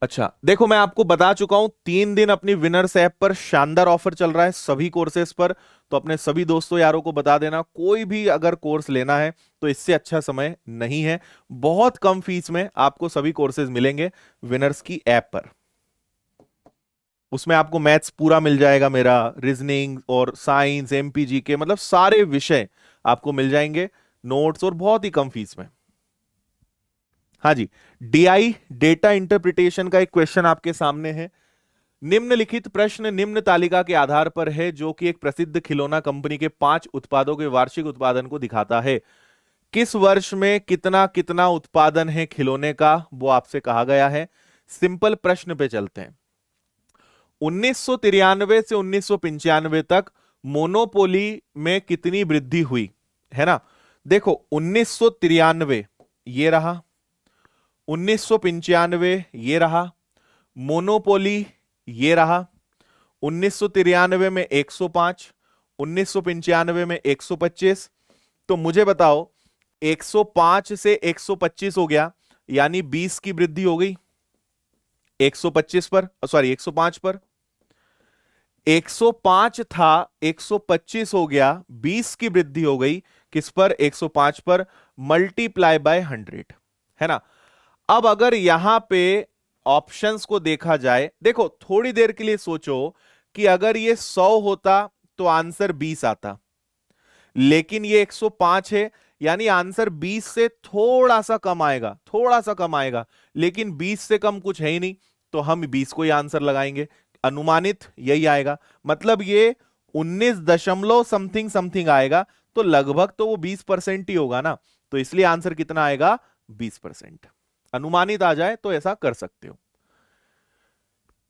अच्छा देखो, मैं आपको बता चुका हूं 3 दिन अपनी विनर्स ऐप पर शानदार ऑफर चल रहा है सभी कोर्सेज पर, तो अपने सभी दोस्तों यारों को बता देना, कोई भी अगर कोर्स लेना है तो इससे अच्छा समय नहीं है। बहुत कम फीस में आपको सभी कोर्सेज मिलेंगे विनर्स की ऐप पर। उसमें आपको मैथ्स पूरा मिल जाएगा मेरा, रीजनिंग और साइंस एमपीजी के मतलब सारे विषय आपको मिल जाएंगे, नोट्स, और बहुत ही कम फीस में। हाँ जी, डीआई डेटा इंटरप्रिटेशन का एक क्वेश्चन आपके सामने है। निम्नलिखित प्रश्न निम्न तालिका के आधार पर है, जो कि एक प्रसिद्ध खिलौना कंपनी के 5 उत्पादों के वार्षिक उत्पादन को दिखाता है। किस वर्ष में कितना कितना उत्पादन है खिलौने का, वो आपसे कहा गया है। सिंपल प्रश्न पे चलते हैं। 1993 से 1995 तक मोनोपोली में कितनी वृद्धि हुई, है ना। देखो 1993 ये रहा, 1995 ये रहा, मोनोपोली ये रहा। 1993 में 105, 1995 में 125। तो मुझे बताओ 105 से 125 हो गया, यानी 20 की वृद्धि हो गई 125 पर, सॉरी 105 पर। 105 था 125 हो गया, 20 की वृद्धि हो गई किस पर 105 पर, मल्टीप्लाई बाय 100, है ना। अब अगर यहां पे ऑप्शंस को देखा जाए, देखो थोड़ी देर के लिए सोचो कि अगर ये 100 होता तो आंसर 20 आता, लेकिन ये 105 है, यानी आंसर 20 से थोड़ा सा कम आएगा, थोड़ा सा कम आएगा, लेकिन 20 से कम कुछ है ही नहीं, तो हम 20 को ही आंसर लगाएंगे, अनुमानित यही आएगा। मतलब ये 19 दशमलव समथिंग समथिंग आएगा, तो लगभग तो वो 20% ही होगा ना, तो इसलिए आंसर कितना आएगा 20%। अनुमानित आ जाए तो ऐसा कर सकते हो।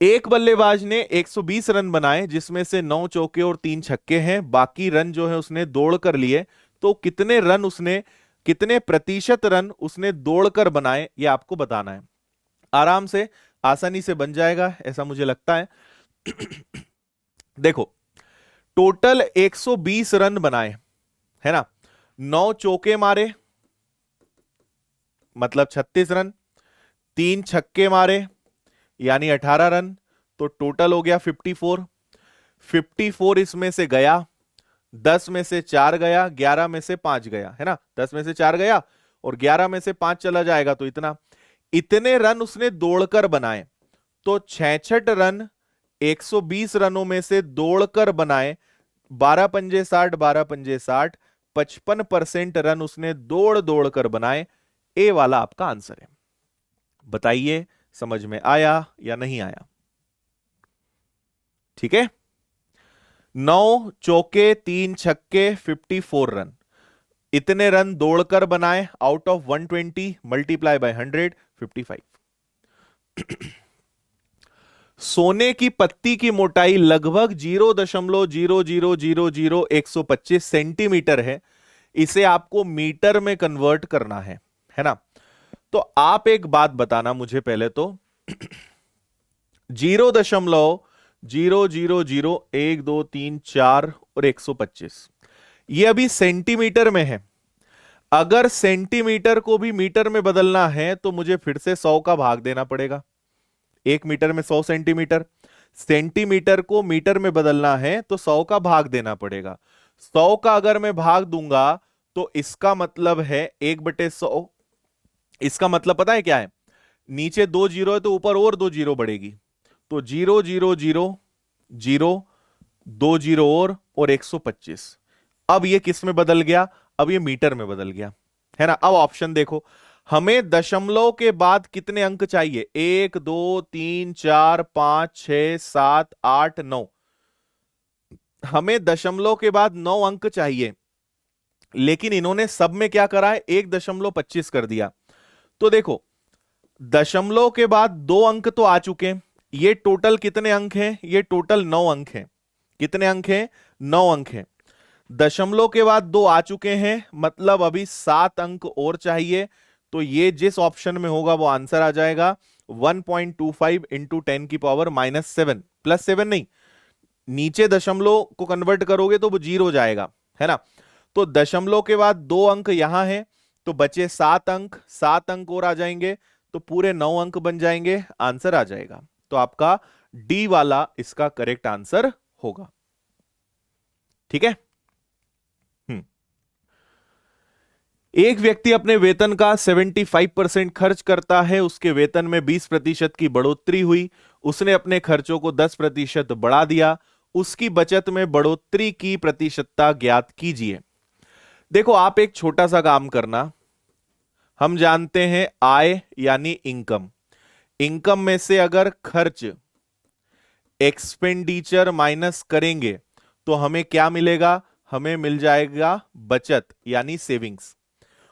एक बल्लेबाज ने 120 रन बनाए, जिसमें से 9 चौके और 3 छक्के हैं, बाकी रन जो है उसने दौड़ कर लिए, तो कितने रन उसने, कितने प्रतिशत रन उसने दौड़कर बनाए, ये आपको बताना है। आराम से आसानी से बन जाएगा ऐसा मुझे लगता है। देखो टोटल 120 रन बनाए, है ना, 9 चौके मारे मतलब 36 रन, 3 छक्के मारे यानी 18 रन, तो टोटल हो गया 54। 54 इसमें से गया, 10 में से 4 गया, 11 में से 5 गया, है ना, 10 में से 4 गया और 11 में से 5 चला जाएगा, तो इतने रन उसने दौड़कर बनाए। तो 66 रन 120 रनों में से दौड़कर बनाए, 12 पंजे 60, 12 पंजे 60, 55% रन उसने दौड़ दौड़कर बनाए। ए वाला आपका आंसर है। बताइए समझ में आया या नहीं आया। ठीक है, 9 चौके 3 छक्के 54 रन, इतने रन दौड़कर बनाए आउट ऑफ 120 मल्टीप्लाई बाय 100 55। सोने की पत्ती की मोटाई लगभग 0.0000125 सेंटीमीटर है, इसे आपको मीटर में कन्वर्ट करना है ना। तो आप एक बात बताना मुझे पहले तो 0.0001234 और 125 ये अभी सेंटीमीटर में है। अगर सेंटीमीटर को भी मीटर में बदलना है तो मुझे फिर से 100 का भाग देना पड़ेगा। 1 मीटर में 100 सेंटीमीटर, सेंटीमीटर को मीटर में बदलना है तो 100 का भाग देना पड़ेगा। 100 का अगर मैं भाग दूंगा तो इसका मतलब है 1/100। इसका मतलब पता है क्या है? नीचे 2 जीरो है तो ऊपर और 2 जीरो बढ़ेगी, तो 0 0 0 0, 2 जीरो और 125। अब ये किस में बदल गया? अब ये मीटर में बदल गया, है ना। अब ऑप्शन देखो, हमें दशमलव के बाद कितने अंक चाहिए? 1 2 3 4 5 6 7 8 9। हमें दशमलव के बाद 9 अंक चाहिए, लेकिन इन्होंने सब में क्या करा है? 1.25 कर दिया। तो देखो, दशमलव के बाद 2 अंक तो आ चुके हैं। ये टोटल कितने अंक हैं? ये टोटल 9 अंक हैं। कितने अंक हैं? 9 अंक हैं। दशमलव के बाद 2 आ चुके हैं, मतलब अभी 7 अंक और चाहिए। तो ये जिस ऑप्शन में होगा वो आंसर आ जाएगा 1.25 इंटू 10⁻⁻7, +7 नहीं, नीचे दशमलव को कन्वर्ट करोगे तो वो 0 हो जाएगा, है ना। तो दशमलव के बाद 2 अंक यहां है, तो बचे 7 अंक, 7 अंक और आ जाएंगे तो पूरे 9 अंक बन जाएंगे, आंसर आ जाएगा। तो आपका डी वाला इसका करेक्ट आंसर होगा। ठीक है। एक व्यक्ति अपने वेतन का 75% खर्च करता है, उसके वेतन में 20% की बढ़ोतरी हुई, उसने अपने खर्चों को 10% बढ़ा दिया, उसकी बचत में बढ़ोतरी की प्रतिशतता ज्ञात कीजिए। देखो, आप एक छोटा सा काम करना, हम जानते हैं आय यानी इनकम, इनकम में से अगर खर्च एक्सपेंडिचर माइनस करेंगे तो हमें क्या मिलेगा? हमें मिल जाएगा बचत यानी सेविंग्स।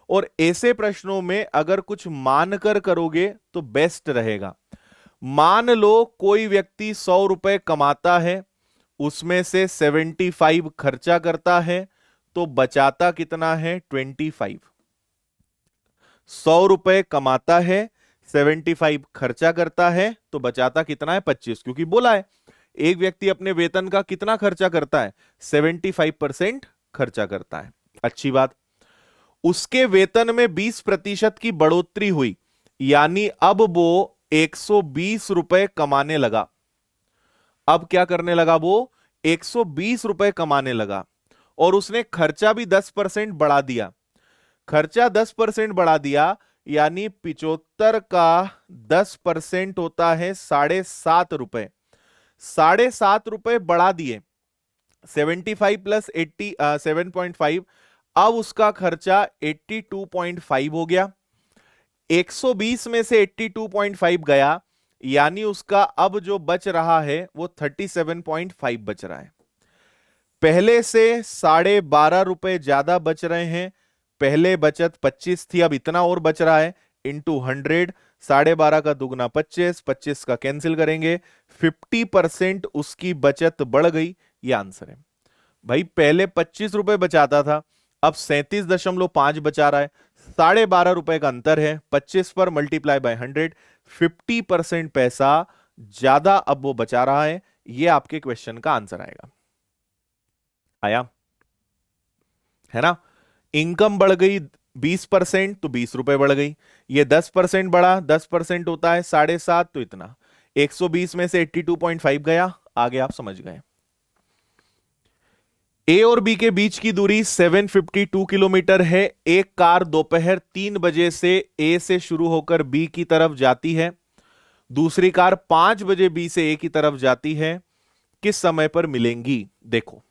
और ऐसे प्रश्नों में अगर कुछ मानकर करोगे तो बेस्ट रहेगा। मान लो कोई व्यक्ति 100 रुपए कमाता है, उसमें से 75 खर्चा करता है, तो बचाता कितना है? 25। 100 रुपए कमाता है, 75 खर्चा करता है, तो बचाता कितना है? 25, क्योंकि बोला है एक व्यक्ति अपने वेतन का कितना खर्चा करता है? 75% खर्चा करता है। अच्छी बात। उसके वेतन में 20% की बढ़ोतरी हुई, यानी अब वो 120 रुपए कमाने लगा। अब क्या करने लगा? वो 120 रुपए कमाने लगा, और उसने खर्चा भी 10% बढ़ा दिया। खर्चा 10% बढ़ा दिया, यानी 75 का 10% होता है 7.5 रुपए। 7.5 रुपए बढ़ा दिए, 75 प्लस 80 7.5, अब उसका खर्चा 82.5 हो गया। 120 में से 82.5 गया, यानी उसका अब जो बच रहा है वो 37.5 बच रहा है। पहले से 12.5 रुपए ज्यादा बच रहे हैं। पहले बचत 25 थी, अब इतना और बच रहा है, इंटू 100, 12.5 का दुगना 25, 25 का कैंसिल करेंगे, 50% उसकी बचत बढ़ गई। ये आंसर है भाई। पहले 25 रुपए बचाता था, अब 37.5 बचा रहा है, 12.5 रुपए का अंतर है, 25 पर मल्टीप्लाई बाय 100, 50% पैसा ज्यादा अब वो बचा रहा है। ये आपके क्वेश्चन का आंसर आएगा। आया, है ना। इनकम बढ़ गई 20%, तो 20 रुपए बढ़ गई। ये 10% बढ़ा, 10% होता है 7.5, तो इतना 120 में से 82.5 गया। आगे आप समझ गए। ए और बी के बीच की दूरी 752 किलोमीटर है। एक कार दोपहर 3 बजे से ए से शुरू होकर बी की तरफ जाती है, दूसरी कार 5 बजे बी से ए की तरफ जाती है, किस समय पर मिलेंगी? देखो,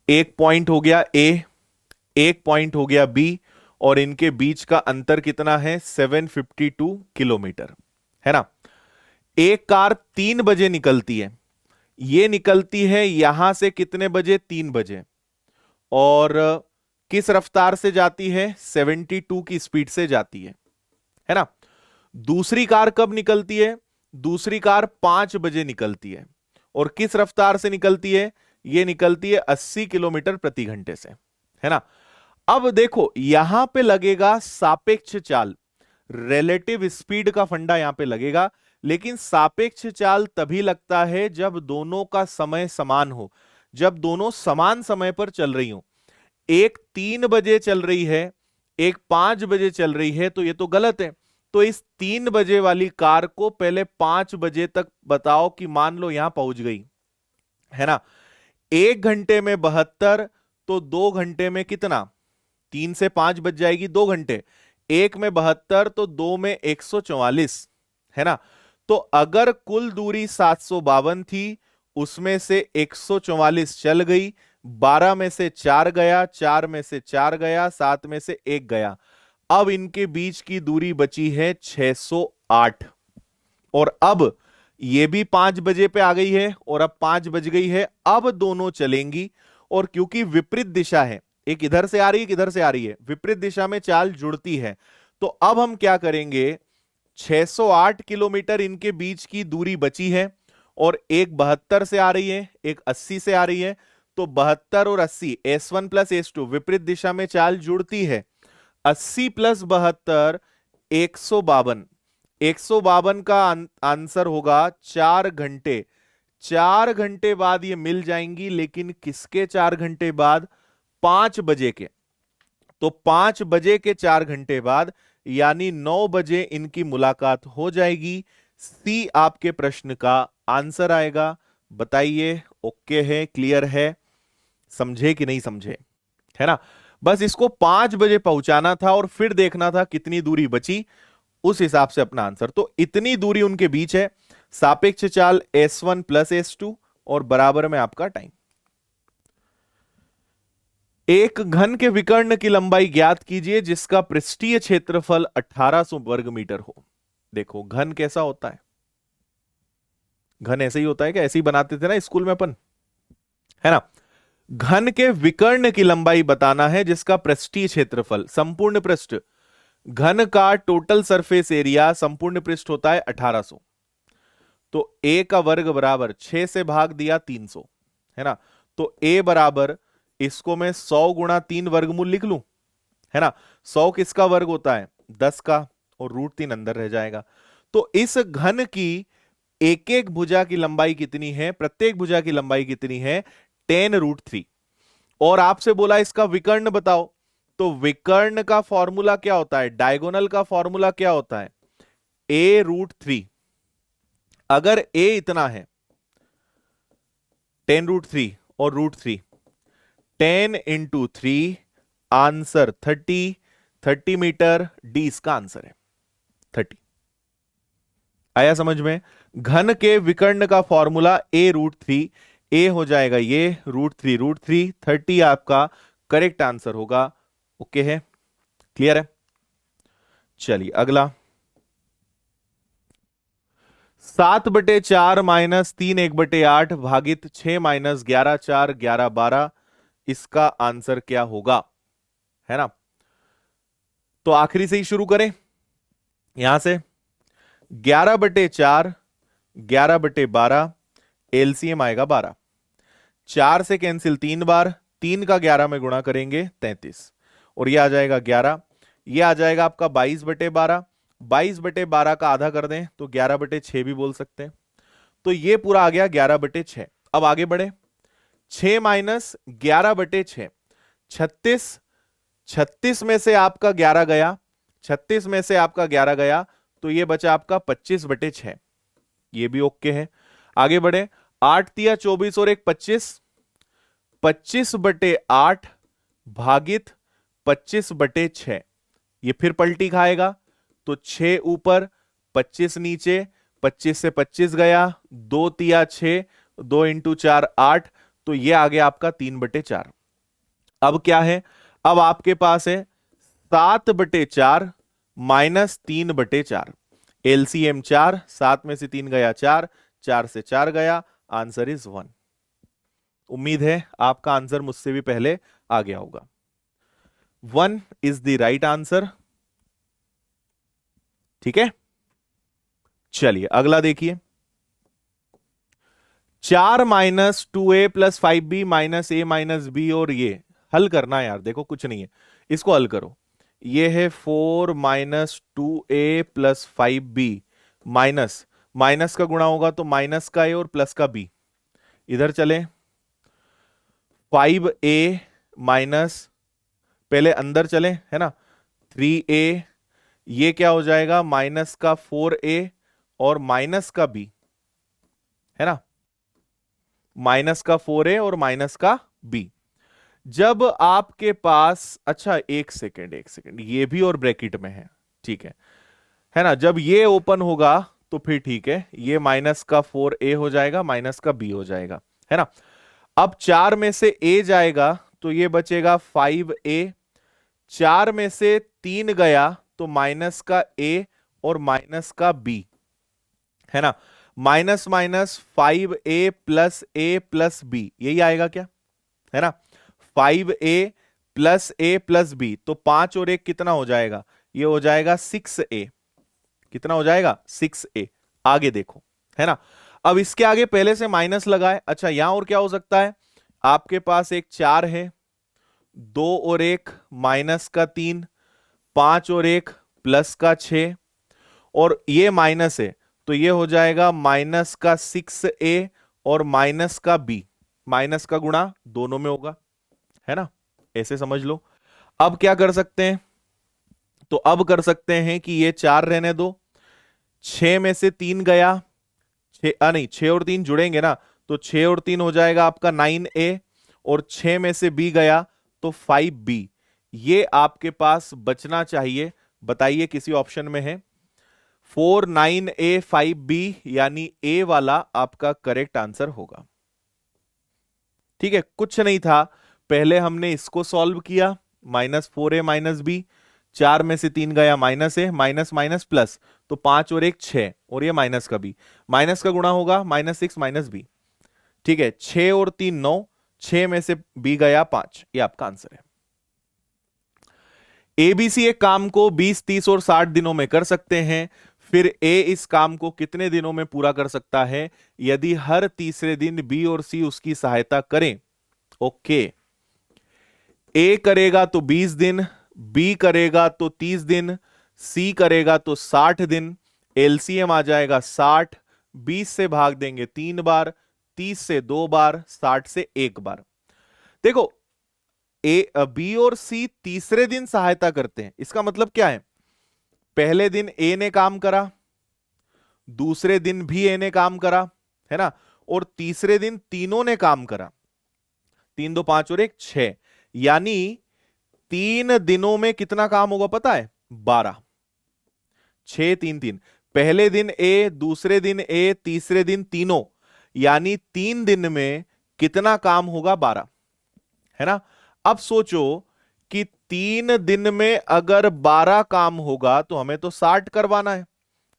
एक पॉइंट हो गया ए, एक पॉइंट हो गया बी, और इनके बीच का अंतर कितना है? 752 किलोमीटर, है ना। एक कार 3 बजे निकलती है, ये निकलती है यहां से कितने बजे? 3 बजे, और किस रफ्तार से जाती है? 72 की स्पीड से जाती है ना। दूसरी कार कब निकलती है? दूसरी कार 5 बजे निकलती है, और किस रफ्तार से निकलती है? ये निकलती है 80 किलोमीटर प्रति घंटे से, है ना। अब देखो, यहां पे लगेगा सापेक्ष चाल, रिलेटिव स्पीड का फंडा यहां पे लगेगा, लेकिन सापेक्ष चाल तभी लगता है जब दोनों का समय समान हो, जब दोनों समान समय पर चल रही हो। एक 3 बजे चल रही है, एक 5 बजे चल रही है, तो ये तो गलत है। तो इस 3 बजे वाली कार को पहले 5 बजे तक बताओ कि मान लो यहां पहुंच गई, है ना। 1 घंटे में 72, तो 2 घंटे में कितना, 3 से 5 बज जाएगी 2 घंटे। 1 में 72 तो 2 में 144, है ना। तो अगर कुल दूरी 752 थी, उसमें से 144 चल गई, 12 में से 4 गया, 4 में से 4 गया, 7 में से 1 गया। अब इनके बीच की दूरी बची है 608। और अब ये भी 5 बजे पे आ गई है और अब 5 बज गई है, अब दोनों चलेंगी। और क्योंकि विपरीत दिशा है, एक इधर से आ रही है, एक इधर से आ रही है, विपरीत दिशा में चाल जुड़ती है। तो अब हम क्या करेंगे, 608 किलोमीटर इनके बीच की दूरी बची है, और एक 72 से आ रही है, एक 80 से आ रही है। तो 72 और 80, S1 प्लस S2, विपरीत दिशा में चाल जुड़ती है। 80 प्लस 72, 152। 152 का आंसर होगा 4 घंटे। 4 घंटे बाद ये मिल जाएंगी, लेकिन किसके 4 घंटे बाद, 5 बजे के। तो 5 बजे के 4 घंटे बाद, यानी 9 बजे इनकी मुलाकात हो जाएगी। सी आपके प्रश्न का आंसर आएगा। बताइए, ओके है, क्लियर है, समझे कि नहीं समझे, है ना। बस इसको 5 बजे पहुंचाना था और फिर देखना था कितनी दूरी बची, उस हिसाब से अपना आंसर। तो इतनी दूरी उनके बीच है, सापेक्ष चाल S1 प्लस S2 और बराबर में आपका टाइम। एक घन के विकर्ण की लंबाई ज्ञात कीजिए जिसका पृष्ठीय क्षेत्रफल 1800 वर्ग मीटर हो। देखो घन कैसा होता है, घन ऐसे ही होता है, क्या ऐसे ही बनाते थे ना स्कूल में अपन, है ना। घन के विकर्ण की लंबाई बताना है जिसका पृष्ठीय क्षेत्रफल, संपूर्ण पृष्ठ, घन का टोटल सरफेस एरिया संपूर्ण पृष्ठ होता है 1800। तो a का वर्ग बराबर 6 से भाग दिया 300, है ना। तो a बराबर, इसको मैं 100 गुणा 3 वर्गमूल लिख लूं, है ना। 100 किसका वर्ग होता है, 10 का, और √3 अंदर रह जाएगा। तो इस घन की एक एक भुजा की लंबाई कितनी है, प्रत्येक भुजा की लंबाई कितनी है, 10√3। और आपसे बोला इसका विकर्ण बताओ, तो विकर्ण का फॉर्मूला क्या होता है, डायगोनल का फॉर्मूला क्या होता है, a√3। अगर a इतना है 10√3 और √3, 10 इंटू 3, आंसर 30, 30 मीटर, डी इसका आंसर है 30। आया समझ में। घन के विकर्ण का फॉर्मूला a√3, ए हो जाएगा ये √3, 30 आपका करेक्ट आंसर होगा। ओके है, क्लियर है। चलिए अगला, 7/4 माइनस 3 1/8 भागित 6 माइनस 11 4 11 12, इसका आंसर क्या होगा, है ना। तो आखिरी से ही शुरू करें, यहां से 11/4, 11/12, एलसीएम आएगा 12। 4 से कैंसिल 3 बार, 3 का 11 में गुणा करेंगे 33, और ये आ जाएगा 11। ये आ जाएगा आपका 22/12, 22/12 का आधा कर दें तो 11/6 भी बोल सकते हैं। तो ये पूरा आ गया 11/6। अब आगे बढ़े, 6 माइनस 11/6, 36, 36 में से आपका 11 गया, 36 में से आपका 11 गया, तो ये बचा आपका 25/6, ये भी ओके है। आगे बढ़े, 8 तिया 24 और एक 25, 25/8 भागित 25/6, ये फिर पलटी खाएगा, तो 6 ऊपर 25 नीचे, 25 से 25 गया, 2 तिया 6, 2 इंटू 4 8, तो ये आ गया आपका 3/4। अब क्या है, अब आपके पास है 7/4 माइनस 3/4, एलसीएम 4, 7 में से 3 गया 4, 4 से 4 गया, आंसर इज 1। उम्मीद है आपका आंसर मुझसे भी पहले आ गया होगा। 1 इज द राइट आंसर, ठीक है। चलिए अगला देखिए, 4 minus 2a plus 5b minus a minus b, और ये हल करना है यार, देखो कुछ नहीं है, इसको हल करो। ये है 4 minus 2a plus 5b, minus minus का गुणा होगा तो माइनस का a और प्लस का b, इधर चले 5a माइनस, पहले अंदर चले, है ना, 3a, ये क्या हो जाएगा माइनस का 4a और माइनस का b, है ना, माइनस का 4a और माइनस का b। जब आपके पास, अच्छा एक सेकेंड, ये भी और ब्रैकेट में है, ठीक है ना। जब ये ओपन होगा तो फिर ठीक है, ये माइनस का 4a हो जाएगा, माइनस का b हो जाएगा, है ना। अब 4 में से a जाएगा तो ये बचेगा 5a, 4 में से 3 गया तो माइनस का a और माइनस का b, है ना। Minus minus 5a plus a plus b, यही आएगा क्या, है ना। 5a plus a plus b, तो 5 और 1 कितना हो जाएगा, ये हो जाएगा 6a। कितना हो जाएगा, 6a। आगे देखो, है ना। अब इसके आगे पहले से माइनस लगाए। अच्छा यहां और क्या हो सकता है, आपके पास एक 4 है, 2 और 1 माइनस का 3, 5 और 1 प्लस का 6, और ये माइनस है तो ये हो जाएगा माइनस का 6a और माइनस का b, माइनस का गुणा दोनों में होगा, है ना। ऐसे समझ लो। अब क्या कर सकते हैं, तो अब कर सकते हैं कि ये 4 रहने दो, 6 में से 3 गया, 6 और 3 जुड़ेंगे ना, तो 6 और 3 हो जाएगा आपका 9a, और 6 में से b गया तो 5b। ये आपके पास बचना चाहिए, बताइए किसी ऑप्शन में है। 4 9a 5b, यानी a वाला आपका करेक्ट आंसर होगा। ठीक है, कुछ नहीं था, पहले हमने इसको सॉल्व किया, -4a -b, 4 में से 3 गया माइनस ए, माइनस माइनस प्लस, तो 5 और 1 6, और ये माइनस का b, माइनस का गुणा होगा -6 -b। ठीक है, 6 और 3 9, 6 में से b गया 5, ये आपका आंसर है। एबीसी एक काम को 20 30 और 60 दिनों में कर सकते हैं, फिर ए इस काम को कितने दिनों में पूरा कर सकता है यदि हर तीसरे दिन बी और सी उसकी सहायता करें। ओके, ए करेगा तो 20 दिन, बी करेगा तो 30 दिन, सी करेगा तो 60 दिन। एलसीएम आ जाएगा 60, 20 से भाग देंगे 3 बार, 30 से 2 बार, 60 से 1 बार। देखो बी और सी तीसरे दिन सहायता करते हैं, इसका मतलब क्या है, पहले दिन ए ने काम करा, दूसरे दिन भी ए ने काम करा, है ना, और तीसरे दिन तीनों ने काम करा। 3 2 5 और 1 6, यानी 3 दिनों में कितना काम होगा पता है, 12। 6 3 3, पहले दिन ए, दूसरे दिन ए, तीसरे दिन तीनों, यानी 3 दिन में कितना काम होगा, 12, है ना। अब सोचो कि 3 दिन में अगर 12 काम होगा तो हमें तो 60 करवाना है,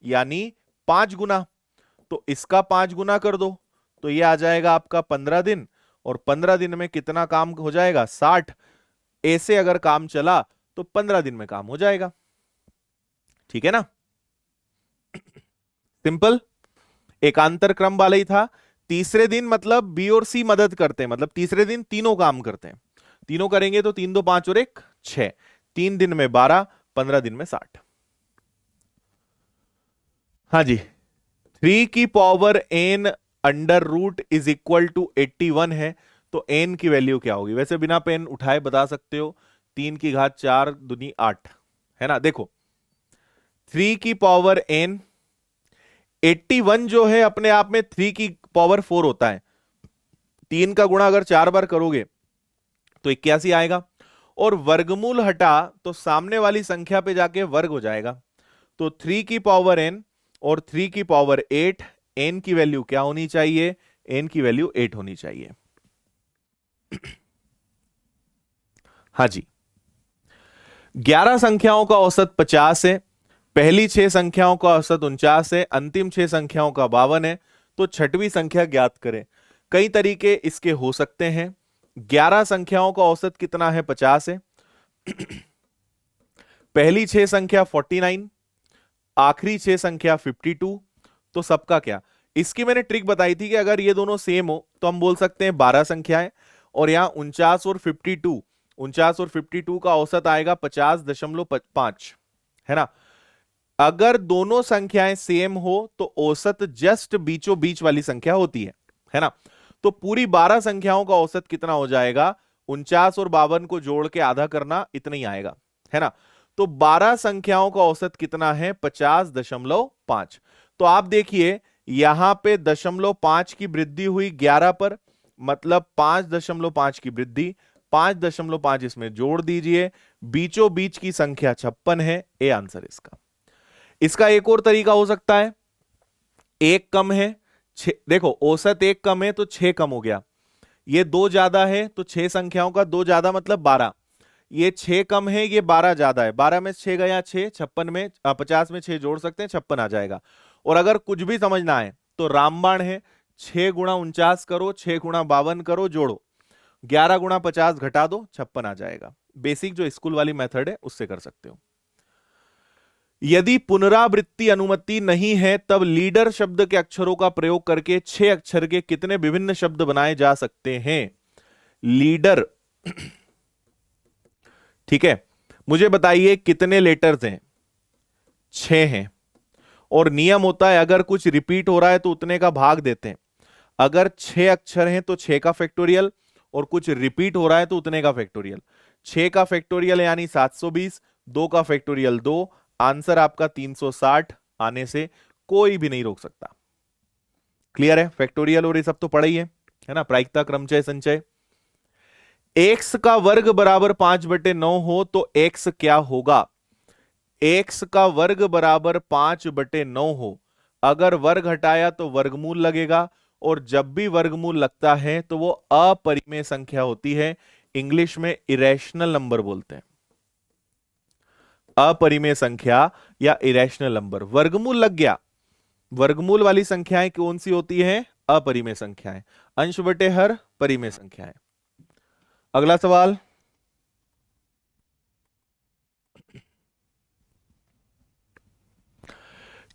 यानी 5 गुना, तो इसका 5 गुना कर दो, तो ये आ जाएगा आपका 15 दिन, और 15 दिन में कितना काम हो जाएगा, 60। ऐसे अगर काम चला तो 15 दिन में काम हो जाएगा, ठीक है ना। सिंपल, एकांतर क्रम वाला ही था। तीसरे दिन मतलब बी और सी मदद करते हैं, मतलब तीसरे दिन तीनों काम करते हैं, तीनों करेंगे तो 3 2 5 और 1 6, 3 दिन में 12, 15 दिन में 60। हाँ जी, 3 की power n under root is equal to 81 है, तो n की वैल्यू क्या होगी, वैसे बिना पेन उठाए बता सकते हो, 3 की घात 4 दूनी 8, है ना। देखो 3 की पावर n, 81 जो है अपने आप में 3 की पावर 4 होता है, 3 का गुणा अगर 4 बार करोगे तो 81 आएगा, और वर्गमूल हटा तो सामने वाली संख्या पे जाके वर्ग हो जाएगा, तो 3 की पावर n और 3 की पावर 8, n की वैल्यू क्या होनी चाहिए, n की वैल्यू 8 होनी चाहिए। हाँ जी, 11 संख्याओं का औसत 50 है, पहली 6 संख्याओं का औसत 49 है, अंतिम 6 संख्याओं का 52 है, तो छठवीं संख्या ज्ञात करें। कई तरीके इसके हो सकते हैं। 11 संख्याओं का औसत कितना है, 50 है, पहली 6 संख्या 49, आखिरी 6 संख्या 52, तो सबका क्या, इसकी मैंने ट्रिक बताई थी कि अगर ये दोनों सेम हो तो हम बोल सकते हैं 12 संख्याएं, और यहां 49 और 52, 49 और 52 का औसत आएगा 50.5, है ना। अगर दोनों संख्याएं सेम हो तो औसत जस्ट बीचों बीच वाली संख्या होती है ना। तो पूरी 12 संख्याओं का औसत कितना हो जाएगा, 49 और 52 को जोड़ के आधा करना, इतना ही आएगा, है ना। तो 12 संख्याओं का औसत कितना है, 50.5। तो आप देखिए यहां पे 0.5 की वृद्धि हुई 11 पर, मतलब 5.5 की वृद्धि, 5.5 इसमें जोड़ दीजिए, बीचों बीच की संख्या 56 है, ए आंसर इसका। इसका एक और तरीका हो सकता है, एक कम है, देखो औसत एक कम है तो 6 कम हो गया, ये 2 ज्यादा है तो 6 संख्याओं का 2 ज्यादा मतलब 12, ये 6 कम है, ये 12 ज्यादा है, 12 में 6 गया 6, 56 में 50 में 6 जोड़ सकते हैं, 56 आ जाएगा। और अगर कुछ भी समझना है तो रामबाण है, 6 गुणा 49 करो, 6 गुणा 52 करो, जोड़ो, 11 गुणा 50 घटा दो, 56 आ जाएगा। बेसिक जो स्कूल वाली मेथड है उससे कर सकते हो। यदि पुनरावृत्ति अनुमति नहीं है तब लीडर शब्द के अक्षरों का प्रयोग करके 6 अक्षर के कितने विभिन्न शब्द बनाए जा सकते हैं? लीडर, ठीक है, मुझे बताइए कितने लेटर्स हैं? 6 हैं। और नियम होता है अगर कुछ रिपीट हो रहा है तो उतने का भाग देते हैं। अगर 6 अक्षर हैं तो 6 का फैक्टोरियल, और कुछ रिपीट हो रहा है तो उतने का फैक्टोरियल। 6 का फैक्टोरियल यानी 720, 2 का फैक्टोरियल 2, आंसर आपका 360 आने से कोई भी नहीं रोक सकता। क्लियर है? फैक्टोरियल और ये सब तो पढ़ा ही है ना, प्रायिकता, क्रमचय, संचय। x का वर्ग बराबर 5/9 हो तो x क्या होगा? x का वर्ग बराबर 5/9 हो, अगर वर्ग हटाया तो वर्गमूल लगेगा, और जब भी वर्गमूल लगता है तो वो अपरिमेय संख्या होती है, इंग्लिश में इरेशनल नंबर बोलते हैं। अपरिमेय संख्या या इरेशनल नंबर, वर्गमूल लग गया, वर्गमूल वाली संख्याएं कौन सी होती हैं? अपरिमेय संख्याएं, अंश बटे हर परिमेय संख्याएं। अगला सवाल,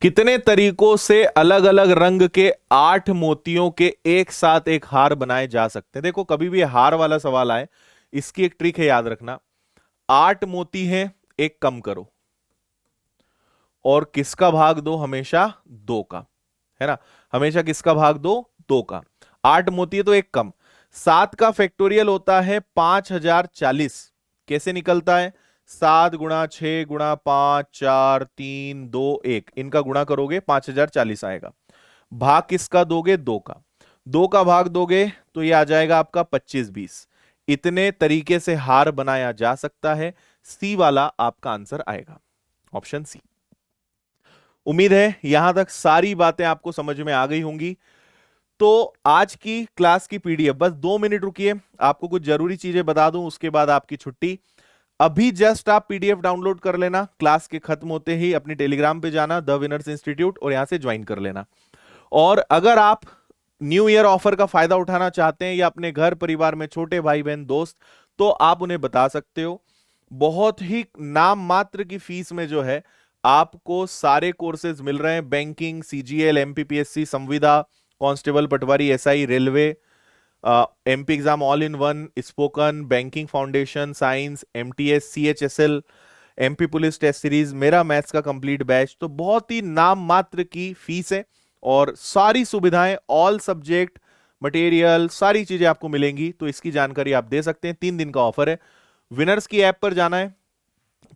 कितने तरीकों से अलग अलग रंग के 8 मोतियों के एक साथ एक हार बनाए जा सकते हैं? देखो कभी भी हार वाला सवाल आए, इसकी एक ट्रिक है, याद रखना, 8 मोती हैं, एक कम करो, और किसका भाग दो? हमेशा 2 का, है ना, हमेशा किसका भाग दो? 2 का। 8 मोती है तो एक कम। 7 का फैक्टोरियल होता है 5040, कैसे निकलता है? 7 गुणा 6 गुणा 5 4 3 2 1, इनका गुणा करोगे 5040 आएगा। भाग किसका दोगे? 2 का। 2 का भाग दोगे तो ये आ जाएगा आपका 25-20। इतने तरीके से हार बनाया जा सकता है, सी वाला आपका आंसर आएगा, ऑप्शन सी। उम्मीद है यहां तक सारी बातें आपको समझ में आ गई होंगी। तो आज की क्लास की पीडीएफ, बस 2 मिनट रुकिए, आपको कुछ जरूरी चीजें बता दूं, उसके बाद आपकी छुट्टी। अभी जस्ट आप पीडीएफ डाउनलोड कर लेना, क्लास के खत्म होते ही अपनी टेलीग्राम पे जाना, द विनर्स इंस्टीट्यूट, और यहां से ज्वाइन कर लेना। और अगर आप न्यू ईयर ऑफर का फायदा उठाना चाहते हैं या अपने घर परिवार में छोटे भाई बहन दोस्त, तो आप उन्हें बता सकते हो, बहुत ही नाम मात्र की फीस में जो है आपको सारे कोर्सेज मिल रहे हैं, बैंकिंग, सीजीएल, एमपीपीएससी, संविदा, constable, patwari, SI, railway, MP exam all in one, spoken, banking foundation, science, MTS, CHSL, MP police test series, मेरा मैथ्स का कंप्लीट बैच। तो बहुत ही नाम मात्र की फीस है और सारी सुविधाएं, ऑल सब्जेक्ट मटेरियल, सारी चीजें आपको मिलेंगी। तो इसकी जानकारी आप दे सकते हैं, 3 दिन का ऑफर है। विनर्स की ऐप पर जाना है,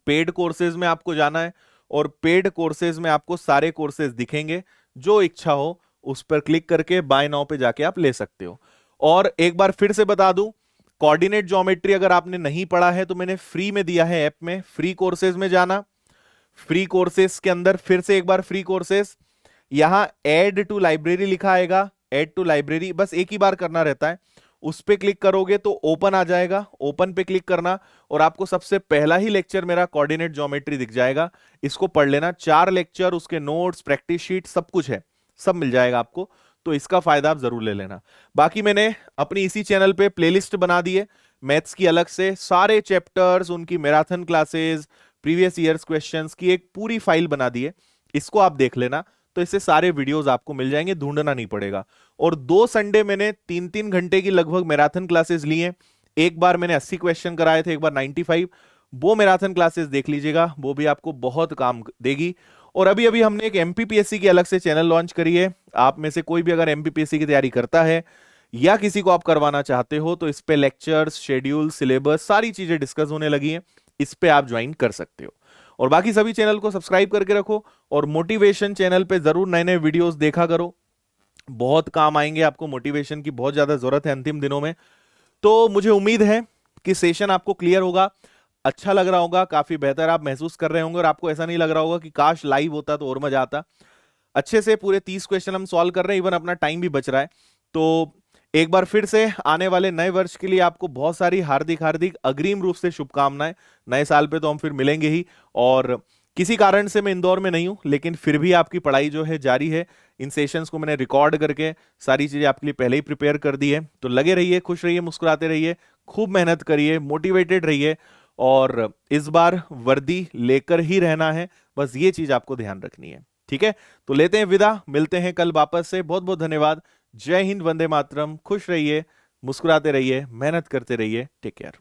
पेड कोर्सेज में आपको जाना है, और पेड कोर्सेज में आपको सारे कोर्सेज दिखेंगे, जो इच्छा हो उस पर क्लिक करके बाय नाउ पे जाके आप ले सकते हो। और एक बार फिर से बता दूं, कोऑर्डिनेट ज्योमेट्री अगर आपने नहीं पढ़ा है तो मैंने फ्री में दिया है ऐप में, फ्री कोर्सेज में जाना, फ्री कोर्सेज के अंदर फिर से एक बार फ्री कोर्सेज, यहां ऐड टू लाइब्रेरी लिखा आएगा, ऐड टू लाइब्रेरी बस एक ही बार करना रहता है, उस पे क्लिक करोगे तो ओपन आ जाएगा, ओपन पे क्लिक करना और आपको सबसे पहला ही लेक्चर मेरा कोऑर्डिनेट ज्योमेट्री दिख जाएगा, इसको पढ़ लेना। 4 लेक्चर, उसके नोट्स, प्रैक्टिस शीट, सब कुछ है, सब मिल जाएगा आपको, तो इसका फायदा आप जरूर ले लेना। बाकी मैंने अपनी इसी चैनल पे प्लेलिस्ट बना दी है मैथ्स की, अलग से सारे चैप्टर्स, उनकी marathon classes, previous years questions की एक पूरी फाइल बना दी है, इसको आप देख लेना, तो इससे सारे वीडियोस आपको मिल जाएंगे, ढूंढना नहीं पड़ेगा। और 2 संडे मैंने 3-3 घंटे की लगभग मैराथन क्लासेस ली हैं, एक बार मैंने 80 क्वेश्चन कराए थे, एक बार 95, वो मैराथन क्लासेस देख लीजिएगा, वो भी आपको बहुत काम देगी। और अभी अभी हमने एक एमपीपीएससी की अलग से चैनल लॉन्च करी है, आप में से कोई भी अगर एमपीपीएससी की तैयारी करता है या किसी को आप करवाना चाहते हो तो इस पे लेक्चर्स, शेड्यूल, सिलेबस, सारी चीजें डिस्कस होने लगी हैं, इस पे आप ज्वाइन कर सकते हो। और बाकी सभी चैनल को सब्सक्राइब करके रखो, और मोटिवेशन चैनल पे जरूर नए नए वीडियोस देखा करो, बहुत काम आएंगे, आपको मोटिवेशन की बहुत ज्यादा जरूरत है अंतिम दिनों में। तो मुझे उम्मीद है कि सेशन आपको क्लियर होगा, अच्छा लग रहा होगा, काफी बेहतर आप महसूस कर रहे होंगे और आपको ऐसा नहीं लग रहा होगा कि काश लाइव होता तो और मजा आता। अच्छे से पूरे 30 क्वेश्चन हम सॉल्व कर रहे हैं, इवन अपना टाइम भी बच रहा है। तो एक बार फिर से आने वाले नए वर्ष के लिए आपको बहुत सारी हार्दिक हार्दिक अग्रिम रूप से शुभकामनाएं। नए साल पे तो हम फिर मिलेंगे ही, और किसी कारण से मैं इंदौर में नहीं हूं, लेकिन फिर भी आपकी पढ़ाई जो है जारी है। इन सेशंस को मैंने रिकॉर्ड करके सारी चीजें आपके लिए पहले ही प्रिपेयर कर दी है। तो लगे रहिए, खुश रहिए, मुस्कुराते रहिए, खूब मेहनत करिए, मोटिवेटेड रहिए, और इस बार वर्दी लेकर ही रहना है, बस ये चीज आपको ध्यान रखनी है। ठीक है, तो लेते हैं विदा, मिलते हैं कल वापस से। बहुत बहुत धन्यवाद। जय हिंद, वंदे मातरम। खुश रहिए, मुस्कुराते रहिए, मेहनत करते रहिए। Take care.